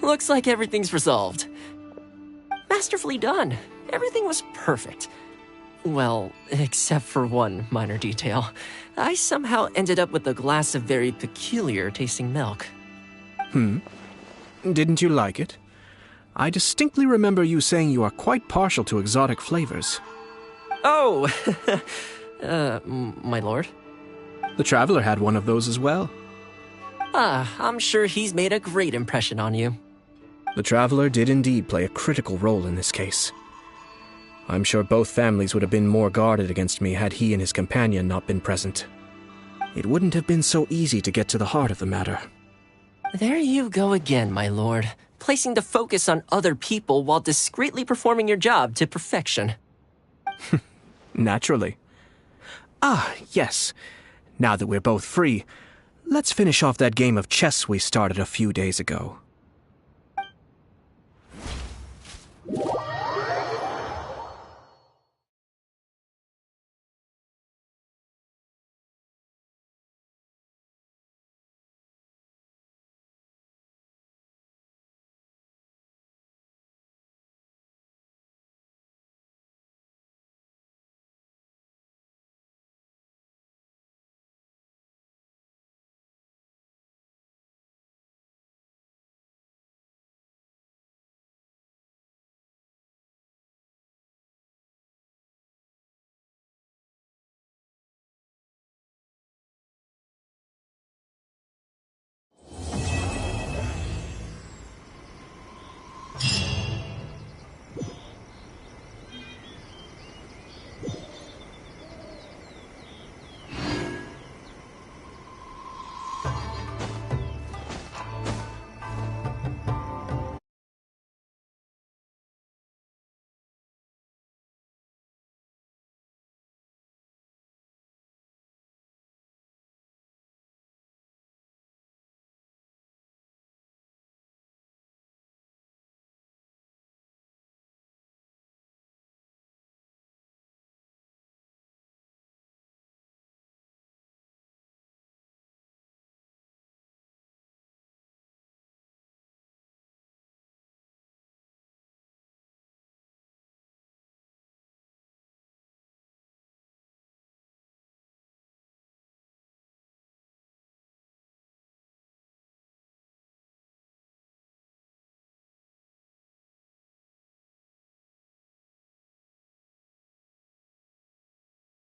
Looks like everything's resolved. Masterfully done. Everything was perfect. Well, except for one minor detail. I somehow ended up with a glass of very peculiar tasting milk. Didn't you like it? I distinctly remember you saying you are quite partial to exotic flavors. Oh! My lord? The Traveler had one of those as well. I'm sure he's made a great impression on you. The Traveler did indeed play a critical role in this case. I'm sure both families would have been more guarded against me had he and his companion not been present. It wouldn't have been so easy to get to the heart of the matter. There you go again, my lord. Placing the focus on other people while discreetly performing your job to perfection. Naturally. Ah, yes. now that we're both free, let's finish off that game of chess we started a few days ago.